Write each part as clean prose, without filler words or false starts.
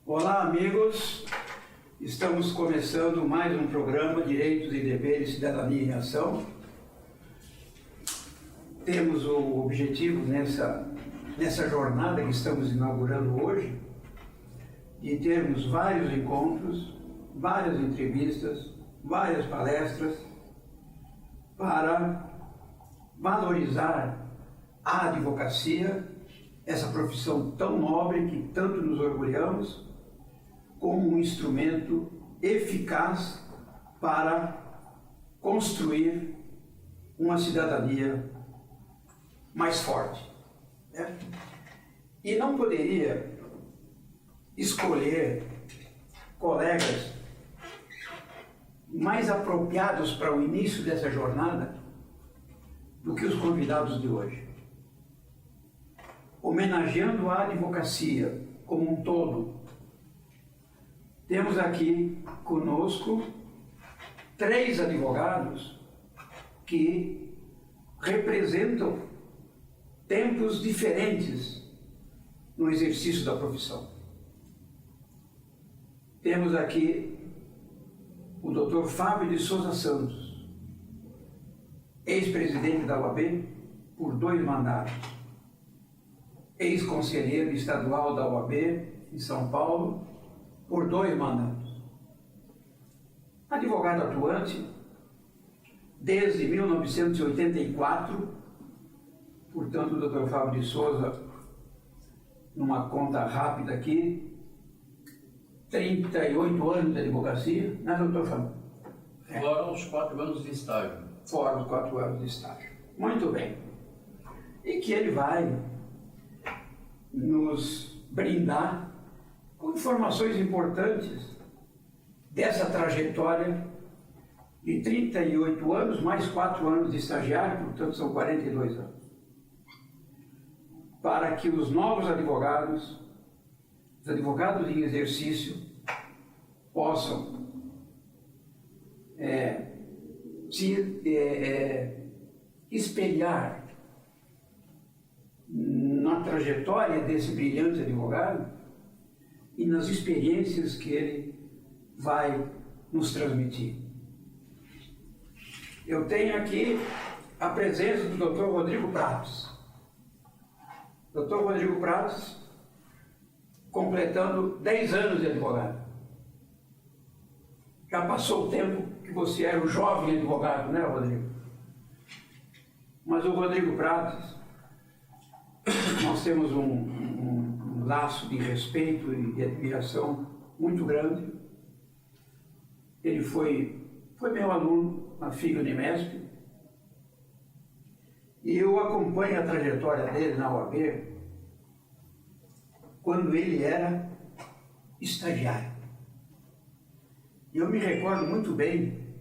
Olá, amigos. Estamos começando mais um programa Direitos e Deveres, Cidadania em Ação. Temos o objetivo nessa jornada que estamos inaugurando hoje de termos vários encontros, várias entrevistas, várias palestras para valorizar a advocacia, essa profissão tão nobre que tanto nos orgulhamos, como um instrumento eficaz para construir uma cidadania mais forte. Né? E não poderia escolher colegas mais apropriados para o início dessa jornada do que os convidados de hoje. Homenageando a advocacia como um todo, temos aqui conosco 3 advogados que representam tempos diferentes no exercício da profissão. Temos aqui o Dr. Fábio de Souza Santos, ex-presidente da OAB por 2 mandatos, ex-conselheiro estadual da OAB em São Paulo por 2 mandatos. Advogado atuante desde 1984, portanto, o Dr. Fábio de Souza, numa conta rápida aqui, 38 anos de advocacia, né, Dr. Fábio? Fora os 4 anos de estágio. Fora os 4 anos de estágio. Muito bem. E que ele vai nos brindar com informações importantes dessa trajetória de 38 anos, mais 4 anos de estagiário, portanto são 42 anos. Para que os novos advogados, os advogados em exercício, possam espelhar na trajetória desse brilhante advogado e nas experiências que ele vai nos transmitir. Eu tenho aqui a presença do Dr. Rodrigo Prates. Dr. Rodrigo Prates, completando 10 anos de advogado. Já passou o tempo que você era um jovem advogado, né, Rodrigo? Mas o Rodrigo Prates, nós temos um laço de respeito e de admiração muito grande. Ele foi meu aluno na FIG-Unimesp e eu acompanho a trajetória dele na OAB quando ele era estagiário. E eu me recordo muito bem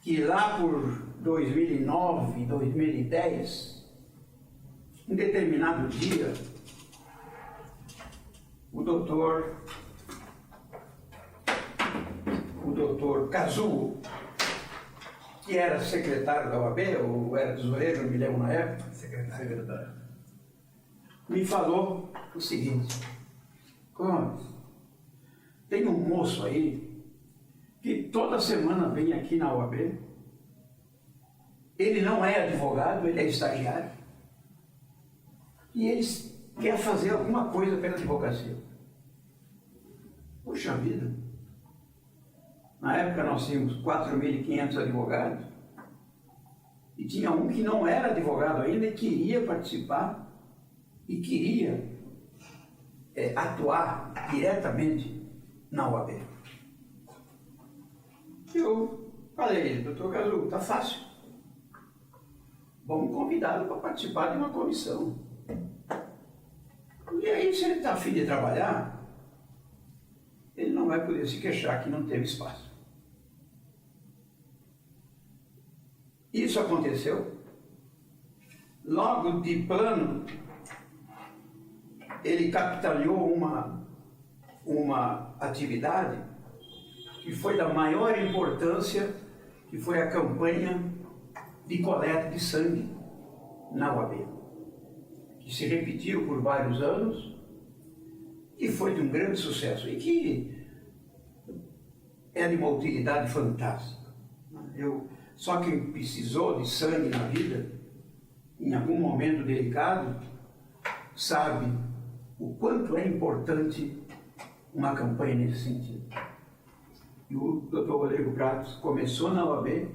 que lá por 2009, 2010, um determinado dia, o doutor Kazuo, que era secretário da OAB, ou era tesoureiro, não me lembro na época, secretário, me falou o seguinte: Gomes, tem um moço aí que toda semana vem aqui na OAB, ele não é advogado, ele é estagiário, e ele quer fazer alguma coisa pela advocacia. Puxa vida! Na época nós tínhamos 4.500 advogados e tinha um que não era advogado ainda e queria participar e queria atuar diretamente na OAB. Eu falei, doutor Kazuo, tá fácil. Vamos convidá-lo para participar de uma comissão. E aí, se ele está afim de trabalhar, ele não vai poder se queixar que não teve espaço. Isso aconteceu. Logo de plano, ele capitaneou uma atividade que foi da maior importância, que foi a campanha de coleta de sangue na OAB, que se repetiu por vários anos que foi de um grande sucesso e que é de uma utilidade fantástica. Só quem precisou de sangue na vida, em algum momento delicado, sabe o quanto é importante uma campanha nesse sentido. E o Dr. Rodrigo Prates começou na OAB,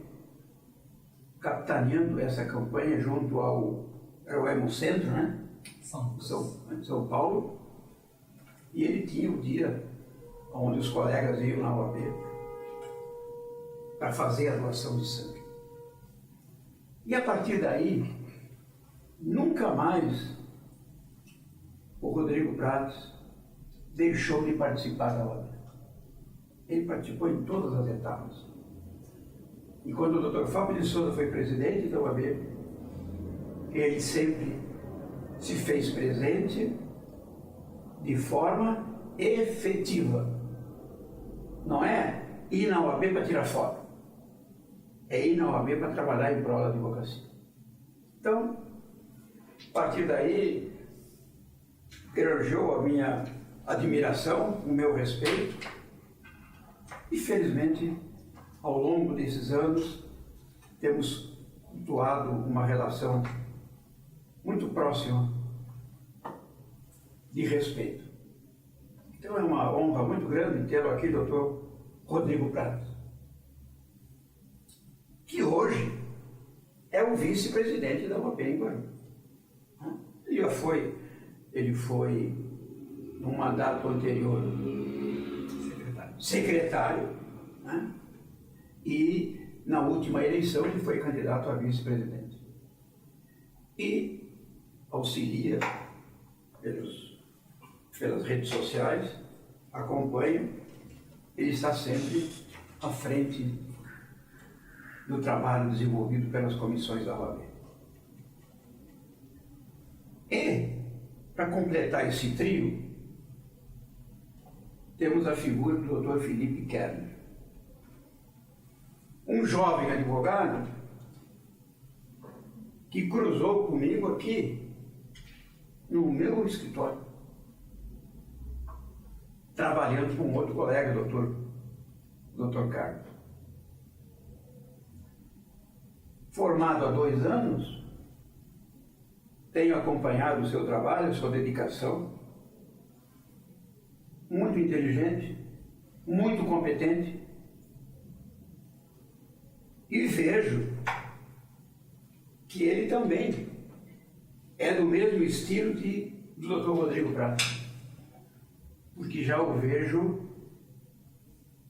capitaneando essa campanha junto ao Hemocentro, né? São Paulo, e ele tinha o dia onde os colegas iam na OAB para fazer a doação de sangue. E a partir daí, nunca mais o Rodrigo Prates deixou de participar da OAB. Ele participou em todas as etapas. E quando o Dr. Fábio de Souza foi presidente da OAB, ele sempre se fez presente de forma efetiva. Não é ir na OAB para tirar foto, é ir na OAB para trabalhar em prol da advocacia. Então, a partir daí, granjeou a minha admiração, o meu respeito, e felizmente, ao longo desses anos, temos cultuado uma relação muito próxima de respeito. Então é uma honra muito grande ter aqui o Dr. Rodrigo Prates, que hoje é o vice-presidente da OAB em Guarulhos. Ele foi, no mandato anterior, secretário, né? E na última eleição ele foi candidato a vice-presidente. E auxilia pelas redes sociais, acompanha, ele está sempre à frente do trabalho desenvolvido pelas comissões da OAB. E, para completar esse trio, temos a figura do Dr. Felipe Kerner, um jovem advogado que cruzou comigo aqui no meu escritório, trabalhando com outro colega, Dr. Carlos. Formado há 2 anos, tenho acompanhado o seu trabalho, a sua dedicação, muito inteligente, muito competente, e vejo que ele também é do mesmo estilo do Dr. Rodrigo Prates, porque já o vejo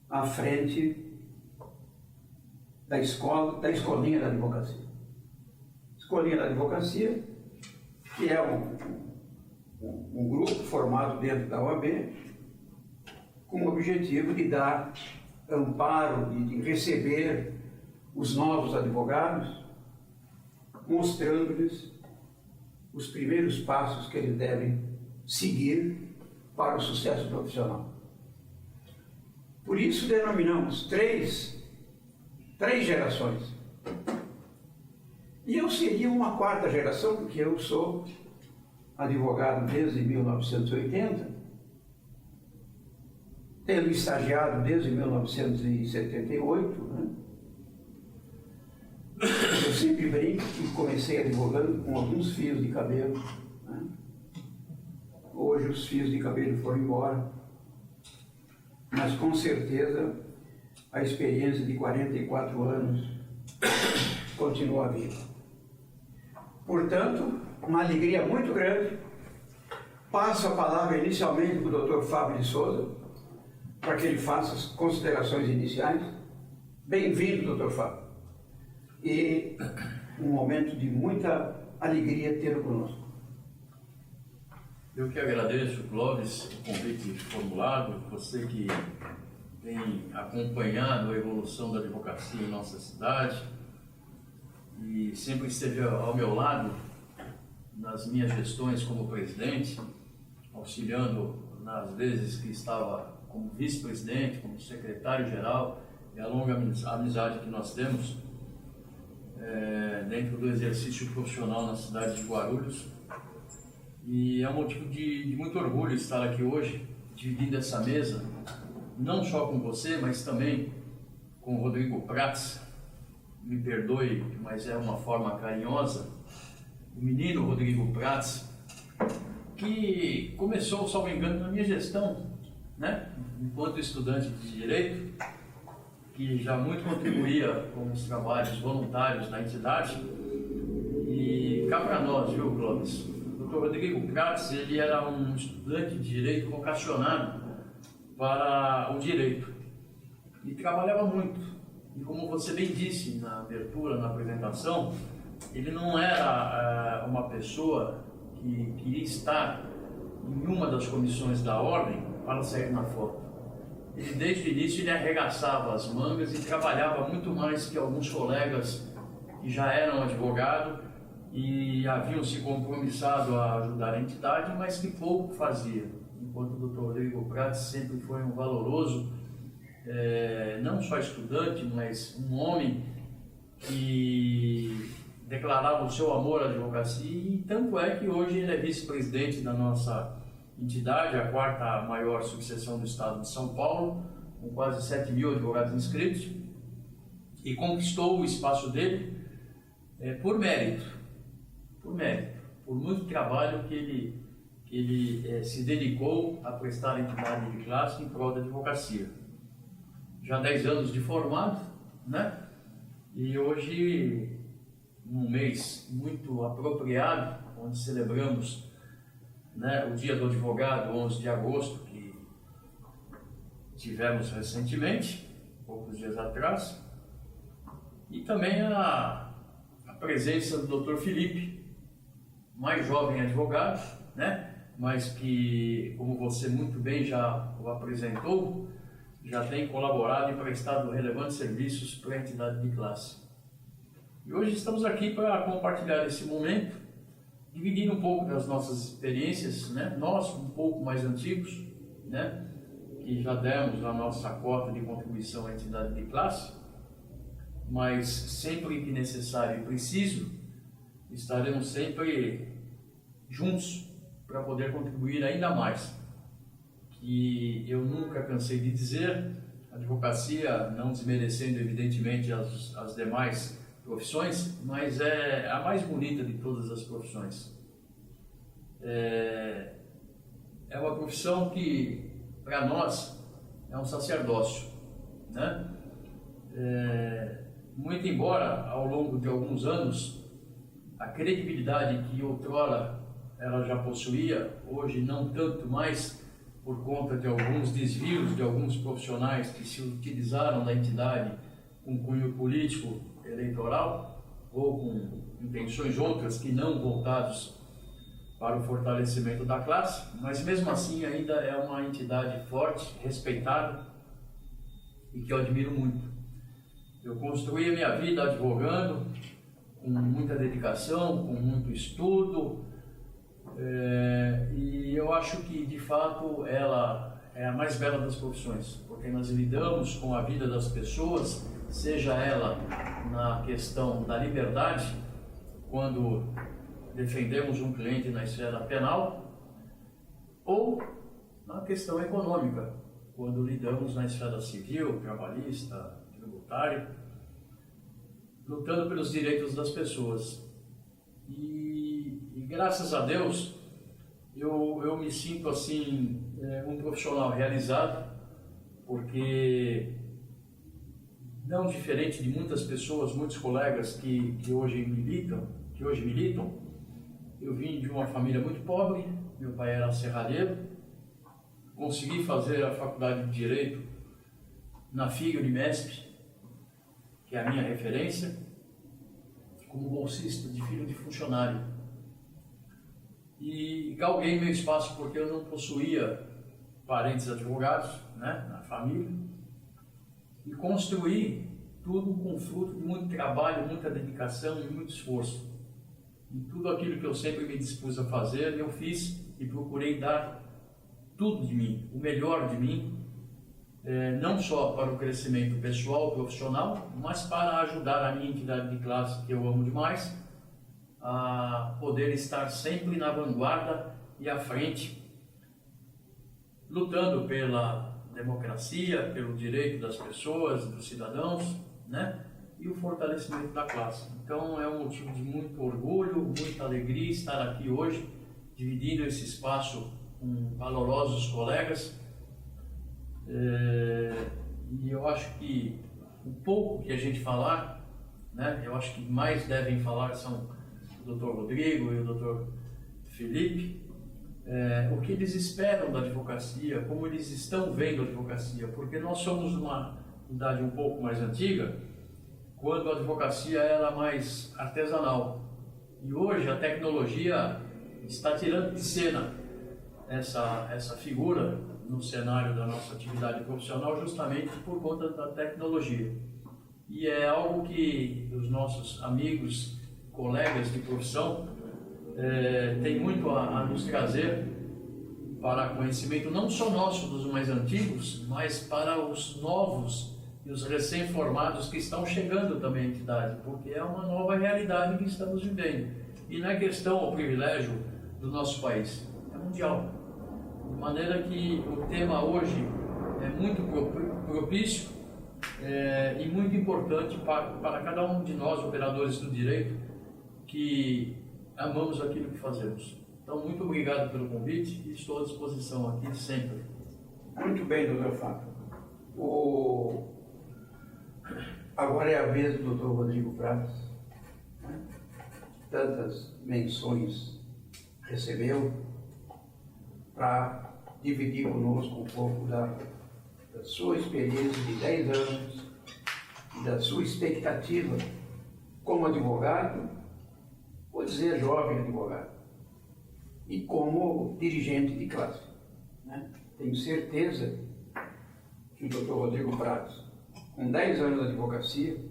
à frente da escolinha da advocacia. Escolinha da advocacia, que é um grupo formado dentro da OAB, com o objetivo de dar amparo, de receber os novos advogados, mostrando-lhes os primeiros passos que eles devem seguir para o sucesso profissional. Por isso denominamos três gerações. E eu seria uma 4ª geração, porque eu sou advogado desde 1980, tendo estagiado desde 1978, né? Eu sempre brinco que comecei advogando com alguns fios de cabelo, né? Hoje os fios de cabelo foram embora, mas com certeza a experiência de 44 anos continua viva. Portanto, uma alegria muito grande. Passo a palavra inicialmente para o Dr. Fábio de Souza, para que ele faça as considerações iniciais. Bem-vindo, Dr. Fábio. E um momento de muita alegria tê-lo conosco. Eu que agradeço, Clóvis, o convite formulado, você que tem acompanhado a evolução da advocacia em nossa cidade e sempre esteve ao meu lado nas minhas gestões como presidente, auxiliando nas vezes que estava como vice-presidente, como secretário-geral, e a longa amizade que nós temos dentro do exercício profissional na cidade de Guarulhos. E é um motivo de muito orgulho estar aqui hoje dividindo essa mesa, não só com você, mas também com o Rodrigo Prats, me perdoe, mas é uma forma carinhosa, o menino Rodrigo Prats, que começou, salvo engano, na minha gestão, né? Enquanto estudante de Direito, que já muito contribuía com os trabalhos voluntários da entidade. E cá para nós, viu, Clóvis? O Dr. Rodrigo Prats, ele era um estudante de Direito vocacionado para o Direito e trabalhava muito. E como você bem disse na abertura, na apresentação, ele não era uma pessoa que queria estar em uma das comissões da ordem para sair na foto. Ele, desde o início, ele arregaçava as mangas e trabalhava muito mais que alguns colegas que já eram advogados e haviam se compromissado a ajudar a entidade, mas que pouco fazia. Enquanto o Dr. Rodrigo Prats sempre foi um valoroso, não só estudante, mas um homem que declarava o seu amor à advocacia, e tanto é que hoje ele é vice-presidente da nossa entidade, a quarta maior subseção do estado de São Paulo, com quase 7.000 advogados inscritos, e conquistou o espaço dele por mérito, por muito trabalho que ele se dedicou a prestar à entidade de classe em prol da advocacia. Já 10 anos de formado, né? E hoje, num mês muito apropriado, onde celebramos, né, o Dia do Advogado, 11 de agosto, que tivemos recentemente, poucos dias atrás, e também a presença do Dr. Felipe, mais jovem advogado, né, mas que, como você muito bem já o apresentou, já tem colaborado e prestado relevantes serviços para a entidade de classe. E hoje estamos aqui para compartilhar esse momento, dividindo um pouco das nossas experiências, né? Nós, um pouco mais antigos, né? Que já demos a nossa cota de contribuição à entidade de classe, mas sempre que necessário e preciso, estaremos sempre juntos para poder contribuir ainda mais. Que eu nunca cansei de dizer, a advocacia, não desmerecendo evidentemente as demais profissões, mas é a mais bonita de todas as profissões. É uma profissão que, para nós, é um sacerdócio, né? Muito embora, ao longo de alguns anos, a credibilidade que outrora ela já possuía, hoje não tanto mais, por conta de alguns desvios de alguns profissionais que se utilizaram da entidade com cunho político eleitoral ou com intenções outras que não voltados para o fortalecimento da classe, mas mesmo assim ainda é uma entidade forte, respeitada e que eu admiro muito. Eu construí a minha vida advogando com muita dedicação, com muito estudo, e eu acho que de fato ela é a mais bela das profissões, porque nós lidamos com a vida das pessoas, seja ela na questão da liberdade, quando defendemos um cliente na esfera penal, ou na questão econômica, quando lidamos na esfera civil, trabalhista, tributária, lutando pelos direitos das pessoas. E graças a Deus, eu me sinto assim, um profissional realizado, porque não diferente de muitas pessoas, muitos colegas que hoje militam, eu vim de uma família muito pobre, meu pai era serralheiro, consegui fazer a faculdade de Direito na FIG Unimesp, que é a minha referência, como bolsista de filho de funcionário. E galguei meu espaço porque eu não possuía parentes advogados, né, na família, e construí tudo com fruto de muito trabalho, muita dedicação e muito esforço. E tudo aquilo que eu sempre me dispus a fazer, eu fiz e procurei dar tudo de mim, o melhor de mim, não só para o crescimento pessoal, profissional, mas para ajudar a minha entidade de classe, que eu amo demais, a poder estar sempre na vanguarda e à frente lutando pela democracia, pelo direito das pessoas, dos cidadãos, né? E o fortalecimento da classe. Então é um motivo de muito orgulho, muita alegria estar aqui hoje, dividindo esse espaço com valorosos colegas. E eu acho que o pouco que a gente falar, né? Eu acho que mais devem falar são o Dr. Rodrigo e o Dr. Felipe, o que eles esperam da advocacia, como eles estão vendo a advocacia, porque nós somos uma idade um pouco mais antiga, quando a advocacia era mais artesanal. E hoje a tecnologia está tirando de cena essa figura no cenário da nossa atividade profissional, justamente por conta da tecnologia. E é algo que os nossos amigos, colegas de profissão, têm muito a nos trazer para conhecimento, não só nosso, dos mais antigos, mas para os novos e os recém-formados que estão chegando também à entidade, porque é uma nova realidade que estamos vivendo. E não é questão ou privilégio do nosso país, é mundial. De maneira que o tema hoje é muito propício e muito importante para cada um de nós, operadores do direito, que amamos aquilo que fazemos. Então, muito obrigado pelo convite e estou à disposição aqui sempre. Muito bem, doutor Fábio. Agora é a vez do doutor Rodrigo Prates. Tantas menções recebeu para dividir conosco um pouco da sua experiência de 10 anos e da sua expectativa como advogado, vou dizer jovem advogado, e como dirigente de classe. Né? Tenho certeza que o Dr. Rodrigo Prates, com 10 anos de advocacia,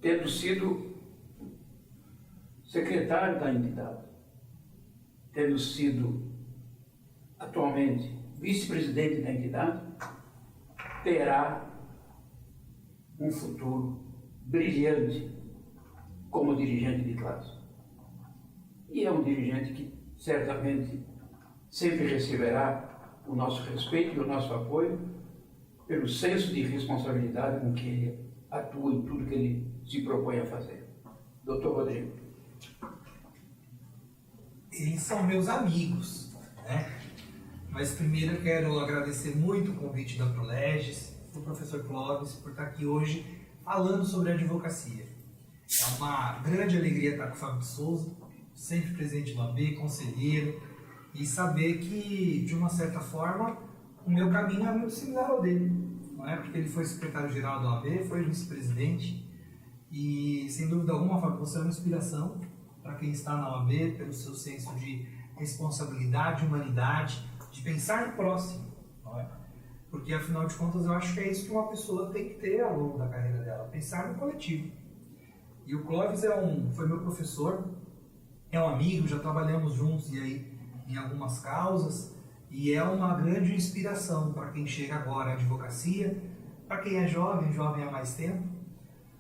tendo sido secretário da entidade, tendo sido atualmente vice-presidente da entidade, terá um futuro brilhante como dirigente de classe. E é um dirigente que certamente sempre receberá o nosso respeito e o nosso apoio pelo senso de responsabilidade com que ele atua em tudo que ele se propõe a fazer. Doutor Rodrigo. Eles são meus amigos, né? Mas primeiro eu quero agradecer muito o convite da Proleges, do professor Clóvis, por estar aqui hoje falando sobre advocacia. É uma grande alegria estar com o Fábio de Souza, sempre presidente do AB, conselheiro, e saber que, de uma certa forma, o meu caminho é muito similar ao dele. Não é? Porque ele foi secretário-geral do AB, foi vice-presidente, e sem dúvida alguma, Fábio, você é uma inspiração para quem está na OAB, pelo seu senso de responsabilidade, humanidade, de pensar no próximo. Não é? Porque, afinal de contas, eu acho que é isso que uma pessoa tem que ter ao longo da carreira dela, pensar no coletivo. E o Clóvis foi meu professor, é um amigo, já trabalhamos juntos e aí, em algumas causas, e é uma grande inspiração para quem chega agora à advocacia, para quem é jovem há mais tempo,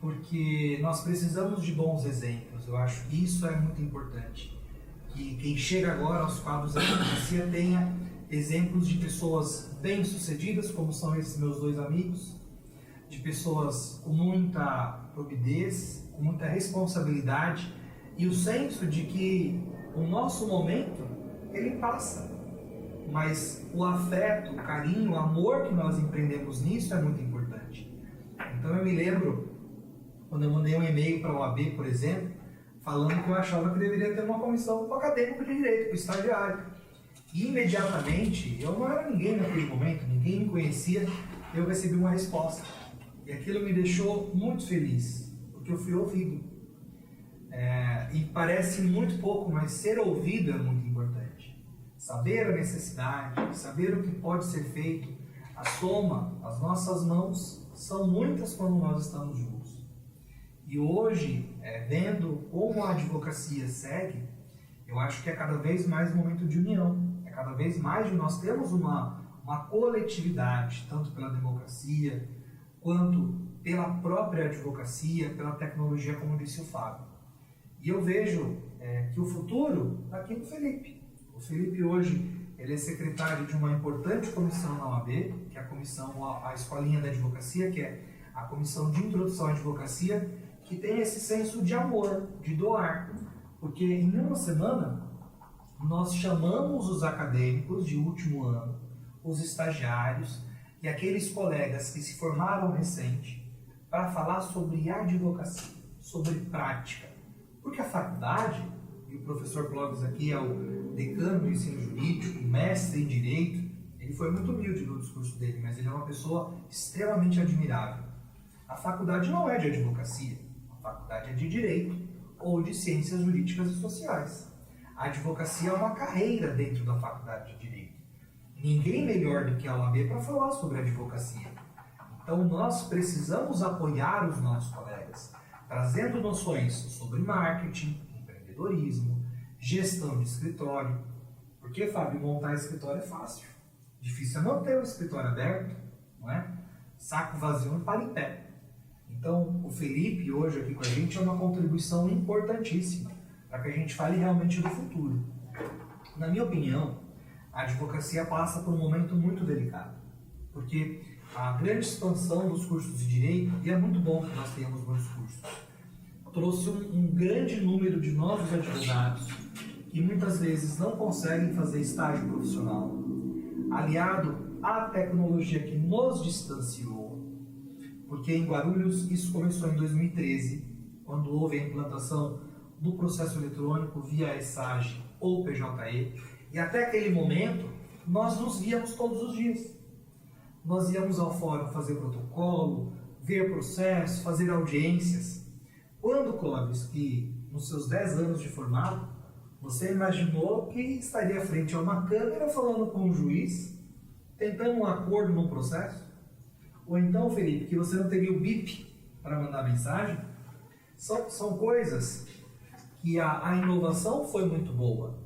porque nós precisamos de bons exemplos. Eu acho que isso é muito importante, que quem chega agora aos quadros da advocacia tenha exemplos de pessoas bem-sucedidas, como são esses meus dois amigos, de pessoas com muita probidez, com muita responsabilidade e o senso de que o nosso momento, ele passa, mas o afeto, o carinho, o amor que nós empreendemos nisso é muito importante. Então eu me lembro, quando eu mandei um e-mail para a OAB, por exemplo, falando que eu achava que deveria ter uma comissão para o acadêmico de direito, para o estagiário. E imediatamente, eu não era ninguém naquele momento, ninguém me conhecia, eu recebi uma resposta. E aquilo me deixou muito feliz, porque eu fui ouvido. E parece muito pouco, mas ser ouvido é muito importante. Saber a necessidade, saber o que pode ser feito, a soma, as nossas mãos são muitas quando nós estamos juntos. E hoje, vendo como a advocacia segue, eu acho que é cada vez mais um momento de união. É cada vez mais de nós temos uma coletividade, tanto pela democracia, quanto pela própria advocacia, pela tecnologia, como disse o Fábio. E eu vejo que o futuro está aqui no Felipe. O Felipe hoje ele é secretário de uma importante comissão na OAB, que é a comissão, a Escolinha da Advocacia, que é a comissão de introdução à advocacia, que tem esse senso de amor, de doar. Porque em uma semana, nós chamamos os acadêmicos de último ano, os estagiários e aqueles colegas que se formaram recente para falar sobre advocacia, sobre prática. Porque a faculdade, e o professor Clóvis aqui é o decano do ensino jurídico, mestre em direito, ele foi muito humilde no discurso dele, mas ele é uma pessoa extremamente admirável. A faculdade não é de advocacia, a faculdade é de direito ou de ciências jurídicas e sociais. A advocacia é uma carreira dentro da faculdade de direito. Ninguém melhor do que a OAB para falar sobre advocacia. Então nós precisamos apoiar os nossos colegas, trazendo noções sobre marketing, empreendedorismo, gestão de escritório. Porque, Fábio, montar escritório é fácil. Difícil é manter o escritório aberto, não é? Saco vazio não para em pé. Então, o Felipe, hoje aqui com a gente, é uma contribuição importantíssima para que a gente fale realmente do futuro. Na minha opinião, a advocacia passa por um momento muito delicado, porque a grande expansão dos cursos de direito, e é muito bom que nós tenhamos muitos cursos, trouxe um grande número de novos advogados que muitas vezes não conseguem fazer estágio profissional, aliado à tecnologia que nos distanciou, porque em Guarulhos isso começou em 2013, quando houve a implantação do processo eletrônico via ESAGE ou PJE, e até aquele momento nós nos víamos todos os dias. Nós íamos ao fórum fazer protocolo, ver processo, fazer audiências. Quando, Clóvis, que nos seus 10 anos de formado, você imaginou que estaria frente a uma câmera falando com um juiz, tentando um acordo num processo? Ou então, Felipe, que você não teria o bip para mandar mensagem? São coisas que a inovação foi muito boa.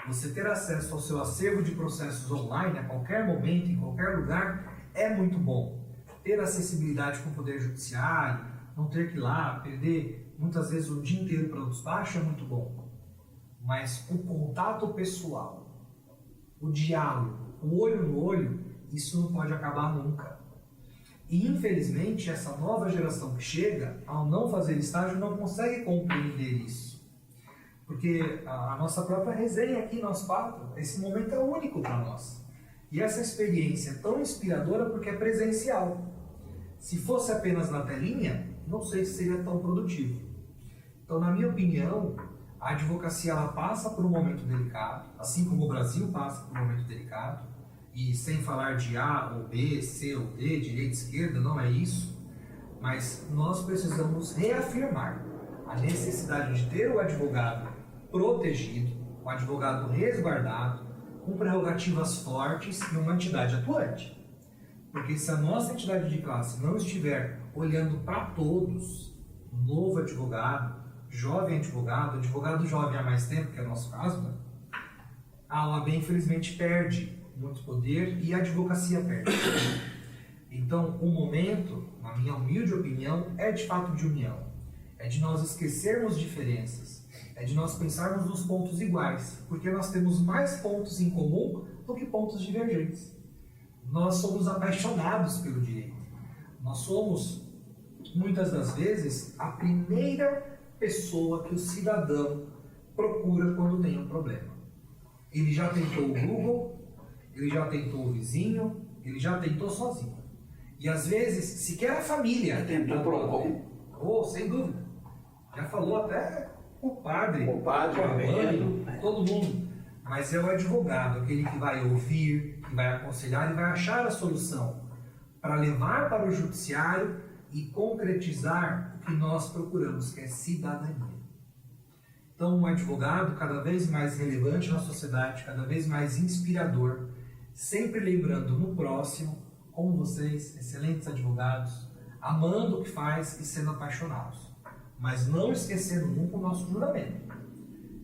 Você ter acesso ao seu acervo de processos online a qualquer momento, em qualquer lugar, é muito bom. Ter acessibilidade com o Poder Judiciário, não ter que ir lá, perder muitas vezes o dia inteiro para o despacho é muito bom. Mas o contato pessoal, o diálogo, o olho no olho, isso não pode acabar nunca. E infelizmente essa nova geração que chega, ao não fazer estágio, não consegue compreender isso. Porque a nossa própria resenha aqui, nós quatro, esse momento é único para nós. E essa experiência é tão inspiradora porque é presencial. Se fosse apenas na telinha, não sei se seria tão produtivo. Então, na minha opinião, a advocacia ela passa por um momento delicado, assim como o Brasil passa por um momento delicado, e sem falar de A ou B, C ou D, direita e esquerda, não é isso, mas nós precisamos reafirmar a necessidade de ter o advogado protegido, o advogado resguardado, com prerrogativas fortes e uma entidade atuante. Porque se a nossa entidade de classe não estiver olhando para todos, novo advogado, jovem advogado jovem há mais tempo, que é o nosso caso, né? A OAB infelizmente perde muito poder e a advocacia perde. Então, o momento, na minha humilde opinião, é de fato de união. É de nós esquecermos diferenças. É de nós pensarmos nos pontos iguais. Porque nós temos mais pontos em comum do que pontos divergentes. Nós somos apaixonados pelo direito. Nós somos, muitas das vezes, a primeira pessoa que o cidadão procura quando tem um problema. Ele já tentou o Google, ele já tentou o vizinho, ele já tentou sozinho. E às vezes, sequer a família tentou o PROCON. Oh, sem dúvida. Já falou até o padre, o mãe, todo mundo. Mas é o advogado, aquele que vai ouvir, que vai aconselhar e vai achar a solução para levar para o judiciário e concretizar o que nós procuramos, que é cidadania. Então, um advogado cada vez mais relevante na sociedade, cada vez mais inspirador, sempre lembrando no próximo, como vocês, excelentes advogados, amando o que faz e sendo apaixonados. Mas não esquecendo nunca o nosso juramento.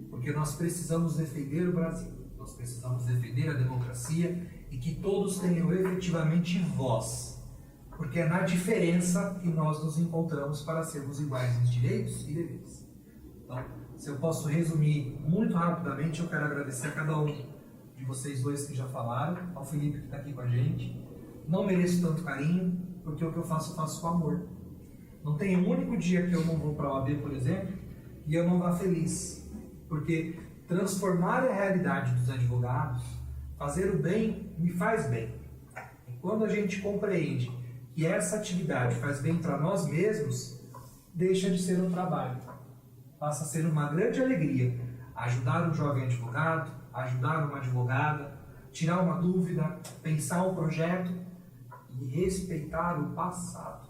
Porque nós precisamos defender o Brasil, nós precisamos defender a democracia e que todos tenham efetivamente voz. Porque é na diferença que nós nos encontramos para sermos iguais em direitos e deveres. Então, se eu posso resumir muito rapidamente, eu quero agradecer a cada um de vocês dois que já falaram, ao Felipe que está aqui com a gente. Não mereço tanto carinho, porque o que eu faço com amor. Não tem um único dia que eu não vou para a OAB, por exemplo, e eu não vá feliz. Porque transformar a realidade dos advogados, fazer o bem, me faz bem. E quando a gente compreende que essa atividade faz bem para nós mesmos, deixa de ser um trabalho. Passa a ser uma grande alegria ajudar um jovem advogado, ajudar uma advogada, tirar uma dúvida, pensar um projeto e respeitar o passado.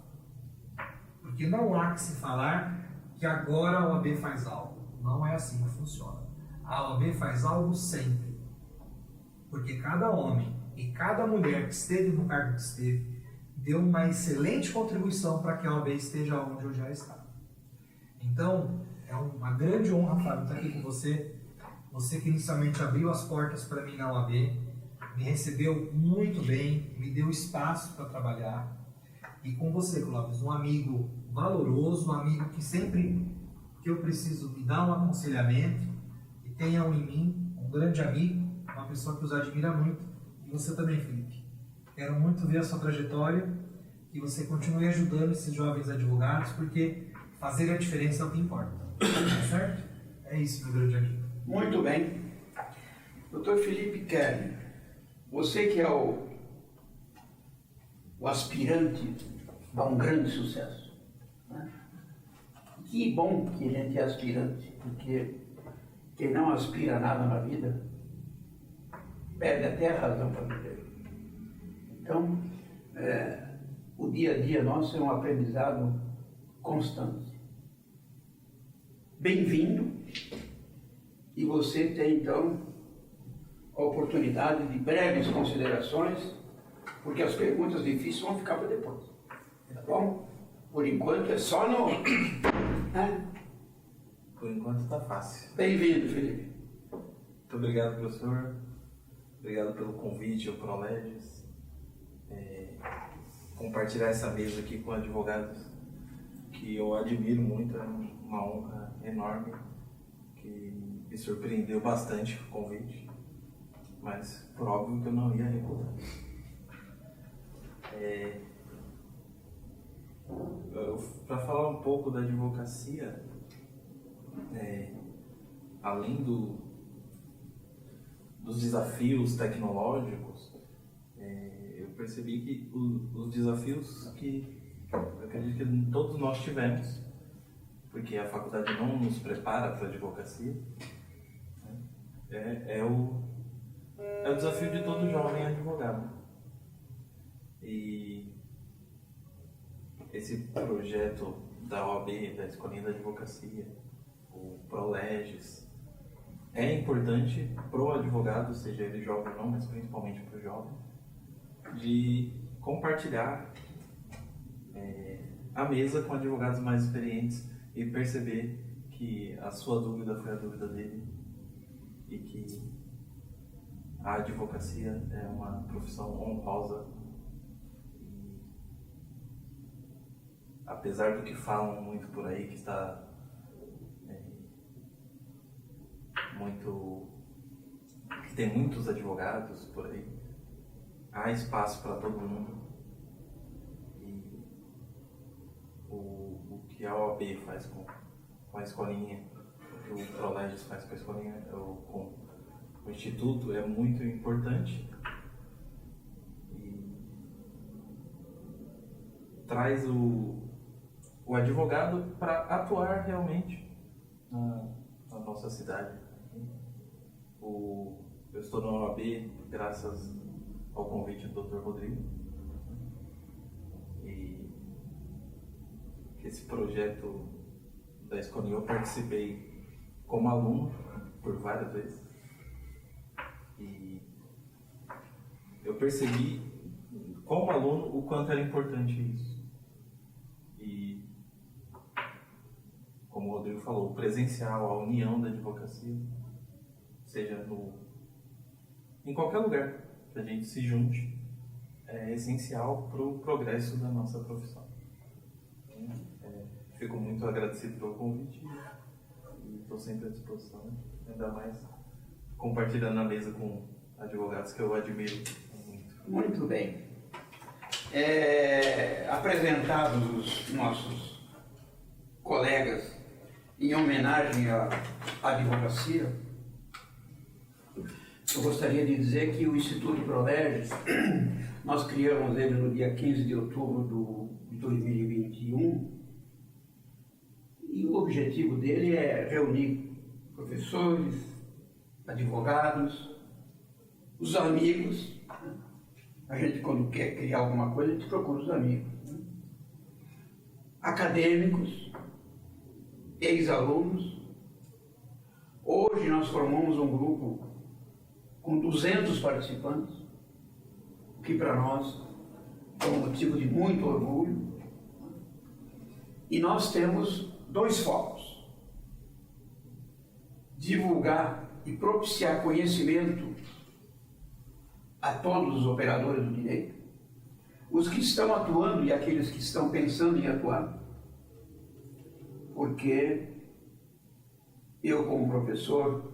Porque não há que se falar que agora a OAB faz algo. Não é assim que funciona. A OAB faz algo sempre. Porque cada homem e cada mulher que esteve no cargo que esteve deu uma excelente contribuição para que a OAB esteja onde hoje ela está. Então, é uma grande honra, Fábio, estar aqui com você. Você que inicialmente abriu as portas para mim na OAB, me recebeu muito bem, me deu espaço para trabalhar. E com você, Clóvis, um amigo valoroso, um amigo que sempre que eu preciso me dá um aconselhamento, e tenham em mim um grande amigo, uma pessoa que os admira muito. E você também, Felipe. Quero muito ver a sua trajetória, que você continue ajudando esses jovens advogados, porque fazer a diferença é o que importa. Tá certo? É isso, meu grande amigo. Muito bem. Dr. Felipe Keller, você que é o aspirante a um grande sucesso, né? Que bom que a gente é aspirante, porque quem não aspira a nada na vida perde até a razão para viver. Então, o dia a dia nosso é um aprendizado constante. Bem-vindo, e você tem então a oportunidade de breves considerações, porque as perguntas difíceis vão ficar para depois. Tá bom? Por enquanto é só no... Por enquanto está fácil. Bem-vindo, Felipe. Muito obrigado, professor. Obrigado pelo convite ao ProLegis. Compartilhar essa mesa aqui com advogados que eu admiro muito, é uma honra enorme, que me surpreendeu bastante o convite, mas por óbvio que eu não ia recusar. Para falar um pouco da advocacia, além dos desafios tecnológicos, eu percebi que os desafios que eu acredito que todos nós tivemos, porque a faculdade não nos prepara para a advocacia, né, é o desafio de todo jovem advogado. E esse projeto da OAB, da Escolinha da Advocacia, o ProLegis, é importante para o advogado, seja ele jovem ou não, mas principalmente para o jovem, de compartilhar a mesa com advogados mais experientes e perceber que a sua dúvida foi a dúvida dele e que a advocacia é uma profissão honrosa. E, apesar do que falam muito por aí, que está que tem muitos advogados por aí, há espaço para todo mundo. E o que a OAB faz com a escolinha, o que o ProLegis faz com a escolinha, com o Instituto, é muito importante e traz o advogado para atuar realmente na nossa cidade. Eu estou na OAB graças ao convite do Dr. Rodrigo, e esse projeto da escolinha eu participei como aluno por várias vezes, e eu percebi como aluno o quanto era importante isso. E como o Rodrigo falou, o presencial, a união da advocacia, seja em qualquer lugar que a gente se junte, é essencial para o progresso da nossa profissão. Fico muito agradecido pelo convite e estou sempre à disposição, ainda mais compartilhando a mesa com advogados que eu admiro muito. Muito bem. Apresentados os nossos colegas em homenagem à advocacia, eu gostaria de dizer que o Instituto Prolerges, nós criamos ele no dia 15 de outubro de 2021, e o objetivo dele é reunir professores, advogados, os amigos. A gente, quando quer criar alguma coisa, a gente procura os amigos, né? Acadêmicos, ex-alunos. Hoje nós formamos um grupo com 200 participantes, o que para nós é um motivo de muito orgulho. E nós temos 2 focos: divulgar e propiciar conhecimento a todos os operadores do direito, os que estão atuando e aqueles que estão pensando em atuar, porque eu, como professor,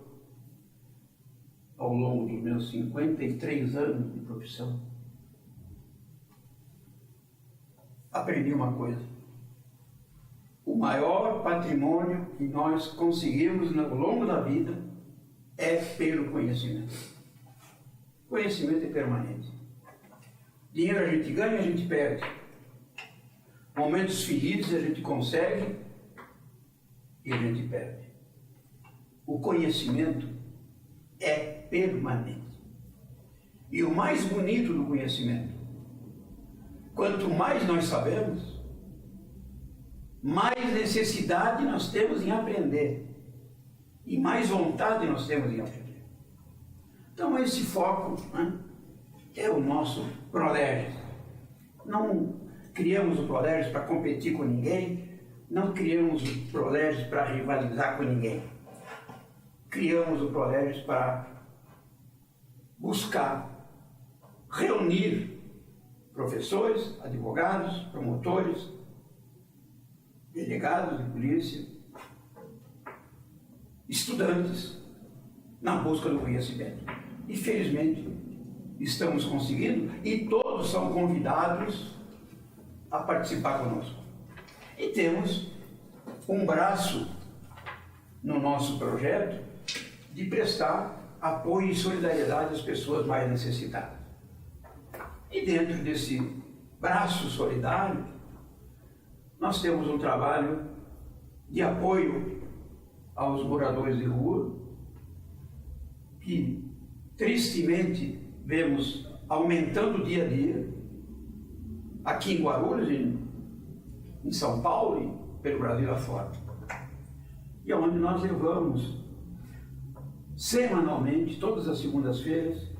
ao longo dos meus 53 anos de profissão, aprendi uma coisa: o maior patrimônio que nós conseguimos ao longo da vida é pelo conhecimento. Conhecimento é permanente. Dinheiro a gente ganha, a gente perde. Momentos felizes a gente consegue e a gente perde. O conhecimento é permanente. E o mais bonito do conhecimento: quanto mais nós sabemos, mais necessidade nós temos em aprender e mais vontade nós temos em aprender. Então esse foco, né, é o nosso Prolerges. Não criamos o Prolerges para competir com ninguém, não criamos o Prolerges para rivalizar com ninguém. Criamos o Prolerges para buscar reunir professores, advogados, promotores, delegados de polícia, estudantes, na busca do conhecimento. E felizmente estamos conseguindo, e todos são convidados a participar conosco. E temos um braço no nosso projeto de prestar apoio e solidariedade às pessoas mais necessitadas. E dentro desse braço solidário, nós temos um trabalho de apoio aos moradores de rua, que tristemente vemos aumentando dia a dia, aqui em Guarulhos, em São Paulo e pelo Brasil afora. E onde nós levamos semanalmente, todas as segundas-feiras,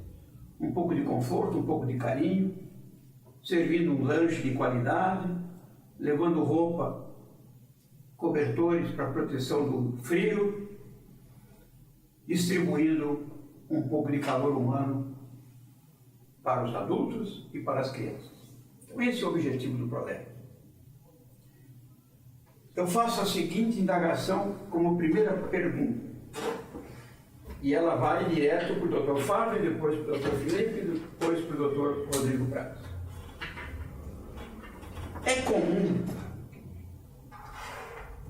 um pouco de conforto, um pouco de carinho, servindo um lanche de qualidade, levando roupa, cobertores para proteção do frio, distribuindo um pouco de calor humano para os adultos e para as crianças. Então esse é o objetivo do projeto. Eu faço a seguinte indagação como primeira pergunta, e ela vai direto para o Dr. Fábio, depois para o Dr. Felipe e depois para o Dr. Rodrigo Prates. É comum,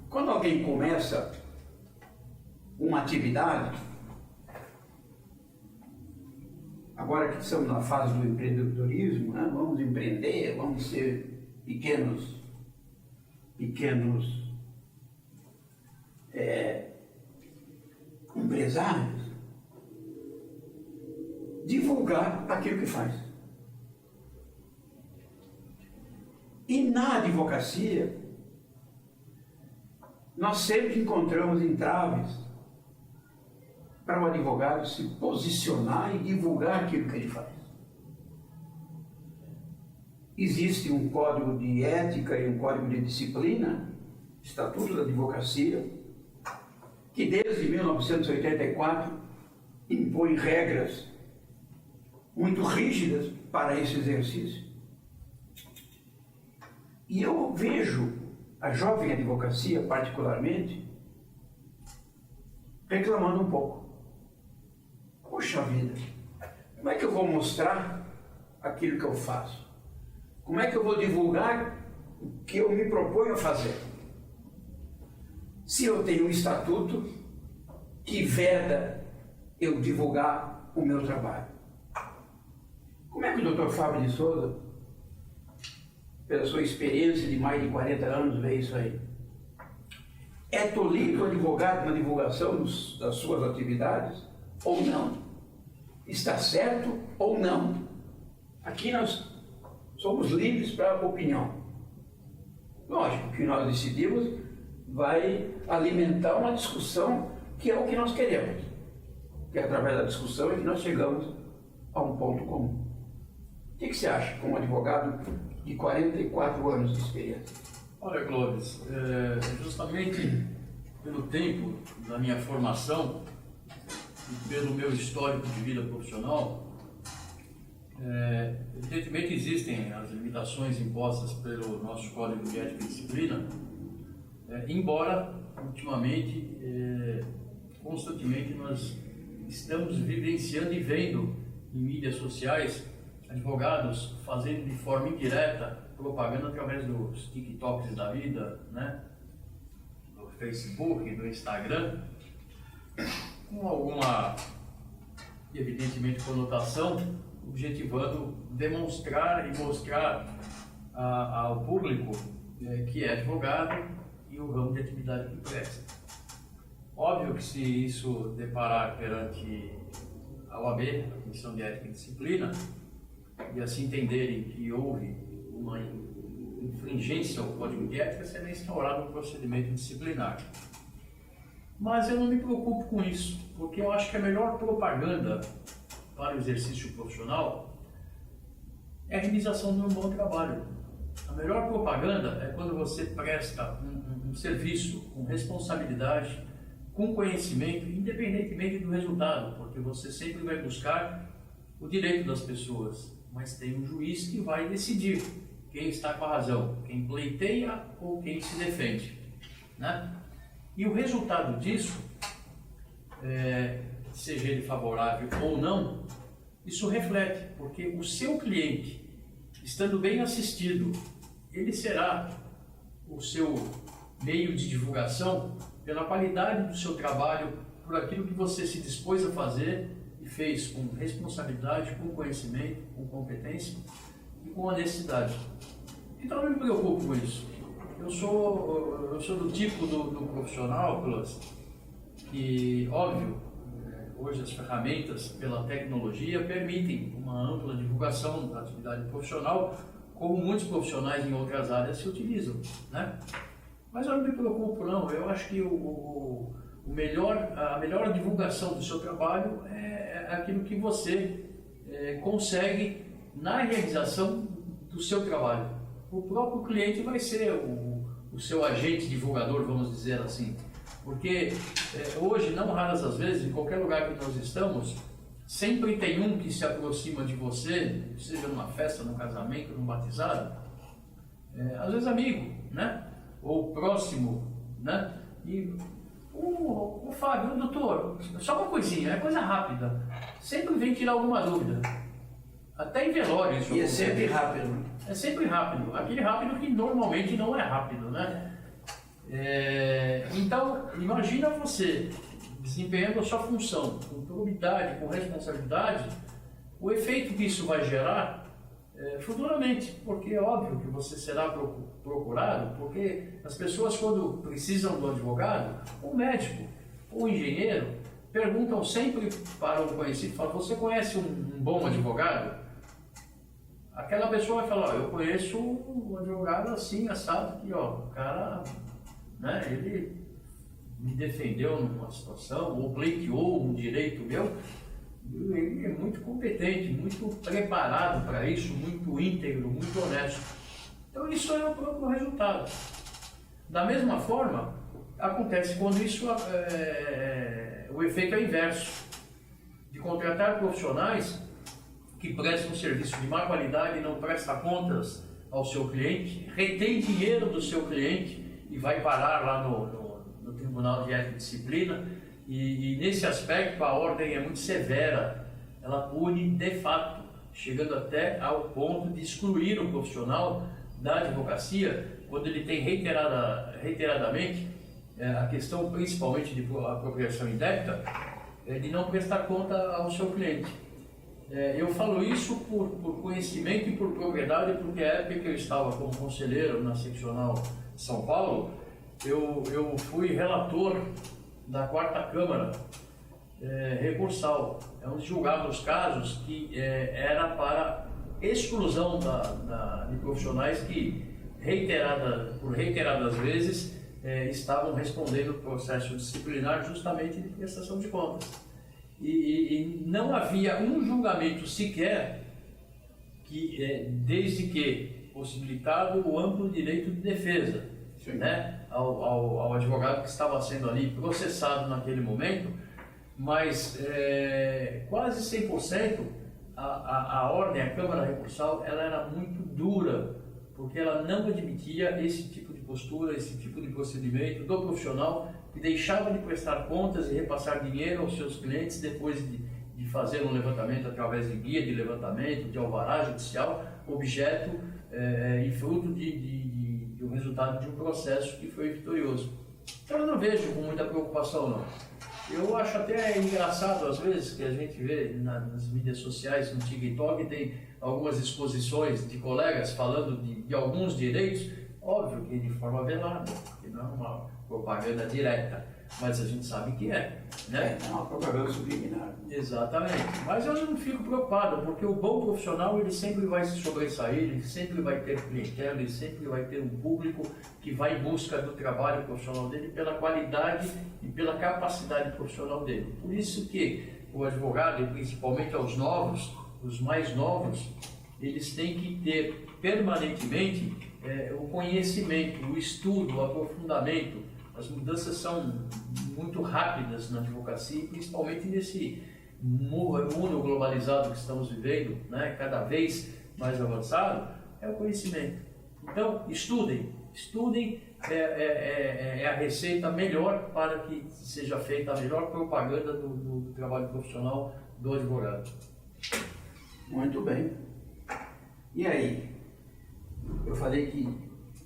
quando alguém começa uma atividade, agora que estamos na fase do empreendedorismo, né, vamos empreender, vamos ser pequenos empresários, divulgar aquilo que faz. E na advocacia, nós sempre encontramos entraves para o advogado se posicionar e divulgar aquilo que ele faz. Existe um código de ética e um código de disciplina, Estatuto da Advocacia, que desde 1984 impõe regras muito rígidas para esse exercício. E eu vejo a jovem advocacia, particularmente, reclamando um pouco. Poxa vida, Como é que eu vou mostrar aquilo que eu faço? Como é que eu vou divulgar o que eu me proponho a fazer? Se eu tenho um estatuto que veda eu divulgar o meu trabalho. Como é que o Dr. Fábio de Souza, pela sua experiência de mais de 40 anos, vê isso aí? É tolido o advogado na divulgação das suas atividades ou não? Está certo ou não? Aqui nós somos livres para a opinião. Lógico que nós decidimos vai alimentar uma discussão que é o que nós queremos. Que através da discussão é que nós chegamos a um ponto comum. O que você acha como advogado de 44 anos de experiência? Olha, Clóvis, justamente pelo tempo da minha formação e pelo meu histórico de vida profissional, evidentemente existem as limitações impostas pelo nosso Código de Ética e Disciplina, embora ultimamente, constantemente nós estamos vivenciando e vendo em mídias sociais advogados fazendo de forma indireta propaganda através dos TikToks da vida, né? Do Facebook, do Instagram, com alguma, evidentemente, conotação, objetivando demonstrar e mostrar ao público que é advogado e o ramo de atividade que presta. Óbvio que se isso deparar perante a OAB, a Comissão de Ética e Disciplina, e assim entenderem que houve uma infringência ao Código de Ética, será instaurado um procedimento disciplinar. Mas eu não me preocupo com isso, porque eu acho que a melhor propaganda para o exercício profissional é a realização de um bom trabalho. A melhor propaganda é quando você presta um serviço com responsabilidade, com conhecimento, independentemente do resultado, porque você sempre vai buscar o direito das pessoas, mas tem um juiz que vai decidir quem está com a razão, quem pleiteia ou quem se defende, né? E o resultado disso, seja ele favorável ou não, isso reflete, porque o seu cliente, estando bem assistido, ele será o seu meio de divulgação pela qualidade do seu trabalho, por aquilo que você se dispôs a fazer e fez com responsabilidade, com conhecimento, com competência e com honestidade. Então eu não me preocupo com isso. Eu sou do tipo do profissional, Clóvis, que, óbvio, hoje as ferramentas pela tecnologia permitem uma ampla divulgação da atividade profissional, como muitos profissionais em outras áreas se utilizam, né? Mas eu não me preocupo, não. Eu acho que a melhor divulgação do seu trabalho é aquilo que você consegue na realização do seu trabalho. O próprio cliente vai ser o seu agente divulgador, vamos dizer assim. Porque hoje, não raras as vezes, em qualquer lugar que nós estamos, sempre tem um que se aproxima de você, seja numa festa, num casamento, num batizado, às vezes amigo, né? Ou próximo, né? E o Fábio, o doutor, só uma coisinha, é coisa rápida, sempre vem tirar alguma dúvida, até em velório isso. E é sempre rápido. É sempre rápido, aquele rápido que normalmente não é rápido, né? Então, imagina você desempenhando a sua função com probidade, com responsabilidade, o efeito que isso vai gerar futuramente, porque é óbvio que você será procurado, porque as pessoas, quando precisam do advogado, o médico ou o engenheiro, perguntam sempre para um conhecido, falam, você conhece um bom advogado? Aquela pessoa vai falar, eu conheço um advogado assim, assado, que o cara, né, ele me defendeu numa situação, ou pleiteou um direito meu, ele é muito competente, muito preparado para isso, muito íntegro, muito honesto. Então isso é o próprio resultado. Da mesma forma, acontece quando isso, o efeito é inverso, de contratar profissionais que prestam um serviço de má qualidade e não prestam contas ao seu cliente, retém dinheiro do seu cliente e vai parar lá no Tribunal de Ética e Disciplina, e nesse aspecto a ordem é muito severa ela pune de fato, chegando até ao ponto de excluir o profissional da advocacia quando ele tem reiteradamente a questão, principalmente de apropriação indébita, de não prestar conta ao seu cliente. Eu falo isso por conhecimento e por propriedade, porque a época que eu estava como conselheiro na seccional São Paulo, eu fui relator da 4ª Câmara recursal, onde julgava os casos que era para exclusão de profissionais que por reiteradas vezes estavam respondendo processo disciplinar justamente de prestação de contas. E não havia um julgamento sequer desde que possibilitado o amplo direito de defesa, né, ao advogado que estava sendo ali processado naquele momento, mas quase 100% a ordem, a Câmara Recursal, ela era muito dura, porque ela não admitia esse tipo de postura, esse tipo de procedimento do profissional que deixava de prestar contas e repassar dinheiro aos seus clientes depois de fazer um levantamento através de guia de levantamento, de alvará judicial, objeto e fruto do resultado de um processo que foi vitorioso. Então eu não vejo com muita preocupação, não. Eu acho até engraçado, às vezes, que a gente vê nas mídias sociais, no TikTok, tem algumas exposições de colegas falando de alguns direitos, óbvio que de forma velada, que não é uma propaganda direta, mas a gente sabe que é, né? É uma propaganda subliminar. Exatamente, mas eu não fico preocupado, porque o bom profissional ele sempre vai se sobressair, ele sempre vai ter clientela, ele sempre vai ter um público que vai em busca do trabalho profissional dele pela qualidade e pela capacidade profissional dele. Por isso que o advogado, e principalmente aos novos, os mais novos, eles têm que ter permanentemente o conhecimento, o estudo, o aprofundamento. As mudanças são muito rápidas na advocacia, principalmente nesse mundo globalizado que estamos vivendo, né, cada vez mais avançado, é o conhecimento. Então, estudem é a receita melhor para que seja feita a melhor propaganda do trabalho profissional do advogado. Muito bem. E aí? Eu falei que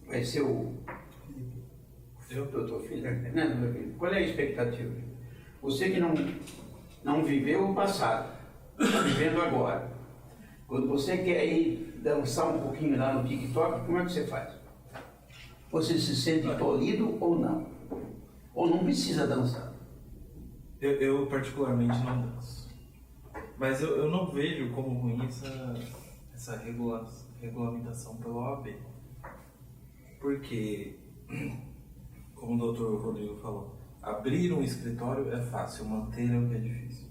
vai ser o doutor Fernando, meu filho. Qual é a expectativa? Você que não viveu o passado, está vivendo agora. Quando você quer ir dançar um pouquinho lá no TikTok, como é que você faz? Você se sente tolhido ou não? Ou não precisa dançar? Eu particularmente não danço. Mas eu não vejo como ruim essa regulamentação pela OAB. Porque, como o doutor Rodrigo falou, abrir um escritório é fácil, manter é o que é difícil.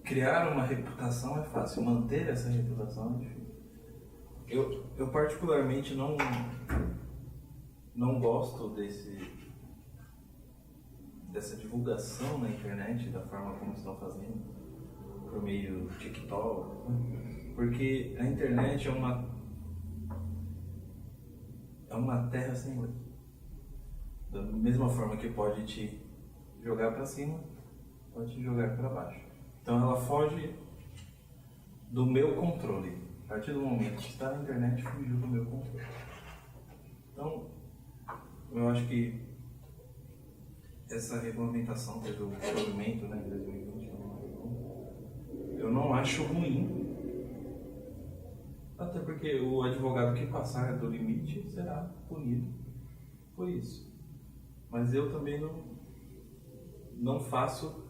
Criar uma reputação é fácil, manter essa reputação é difícil. Eu particularmente não gosto dessa divulgação na internet, da forma como estão fazendo, por meio do TikTok, porque a internet é uma terra sem lei. Da mesma forma que pode te jogar para cima, pode te jogar para baixo. Então ela foge do meu controle. A partir do momento que está na internet, fugiu do meu controle. Então, eu acho que essa regulamentação teve o provimento, né, em 2020, eu não acho ruim. Até porque o advogado que passar do limite será punido por isso. Mas eu também não faço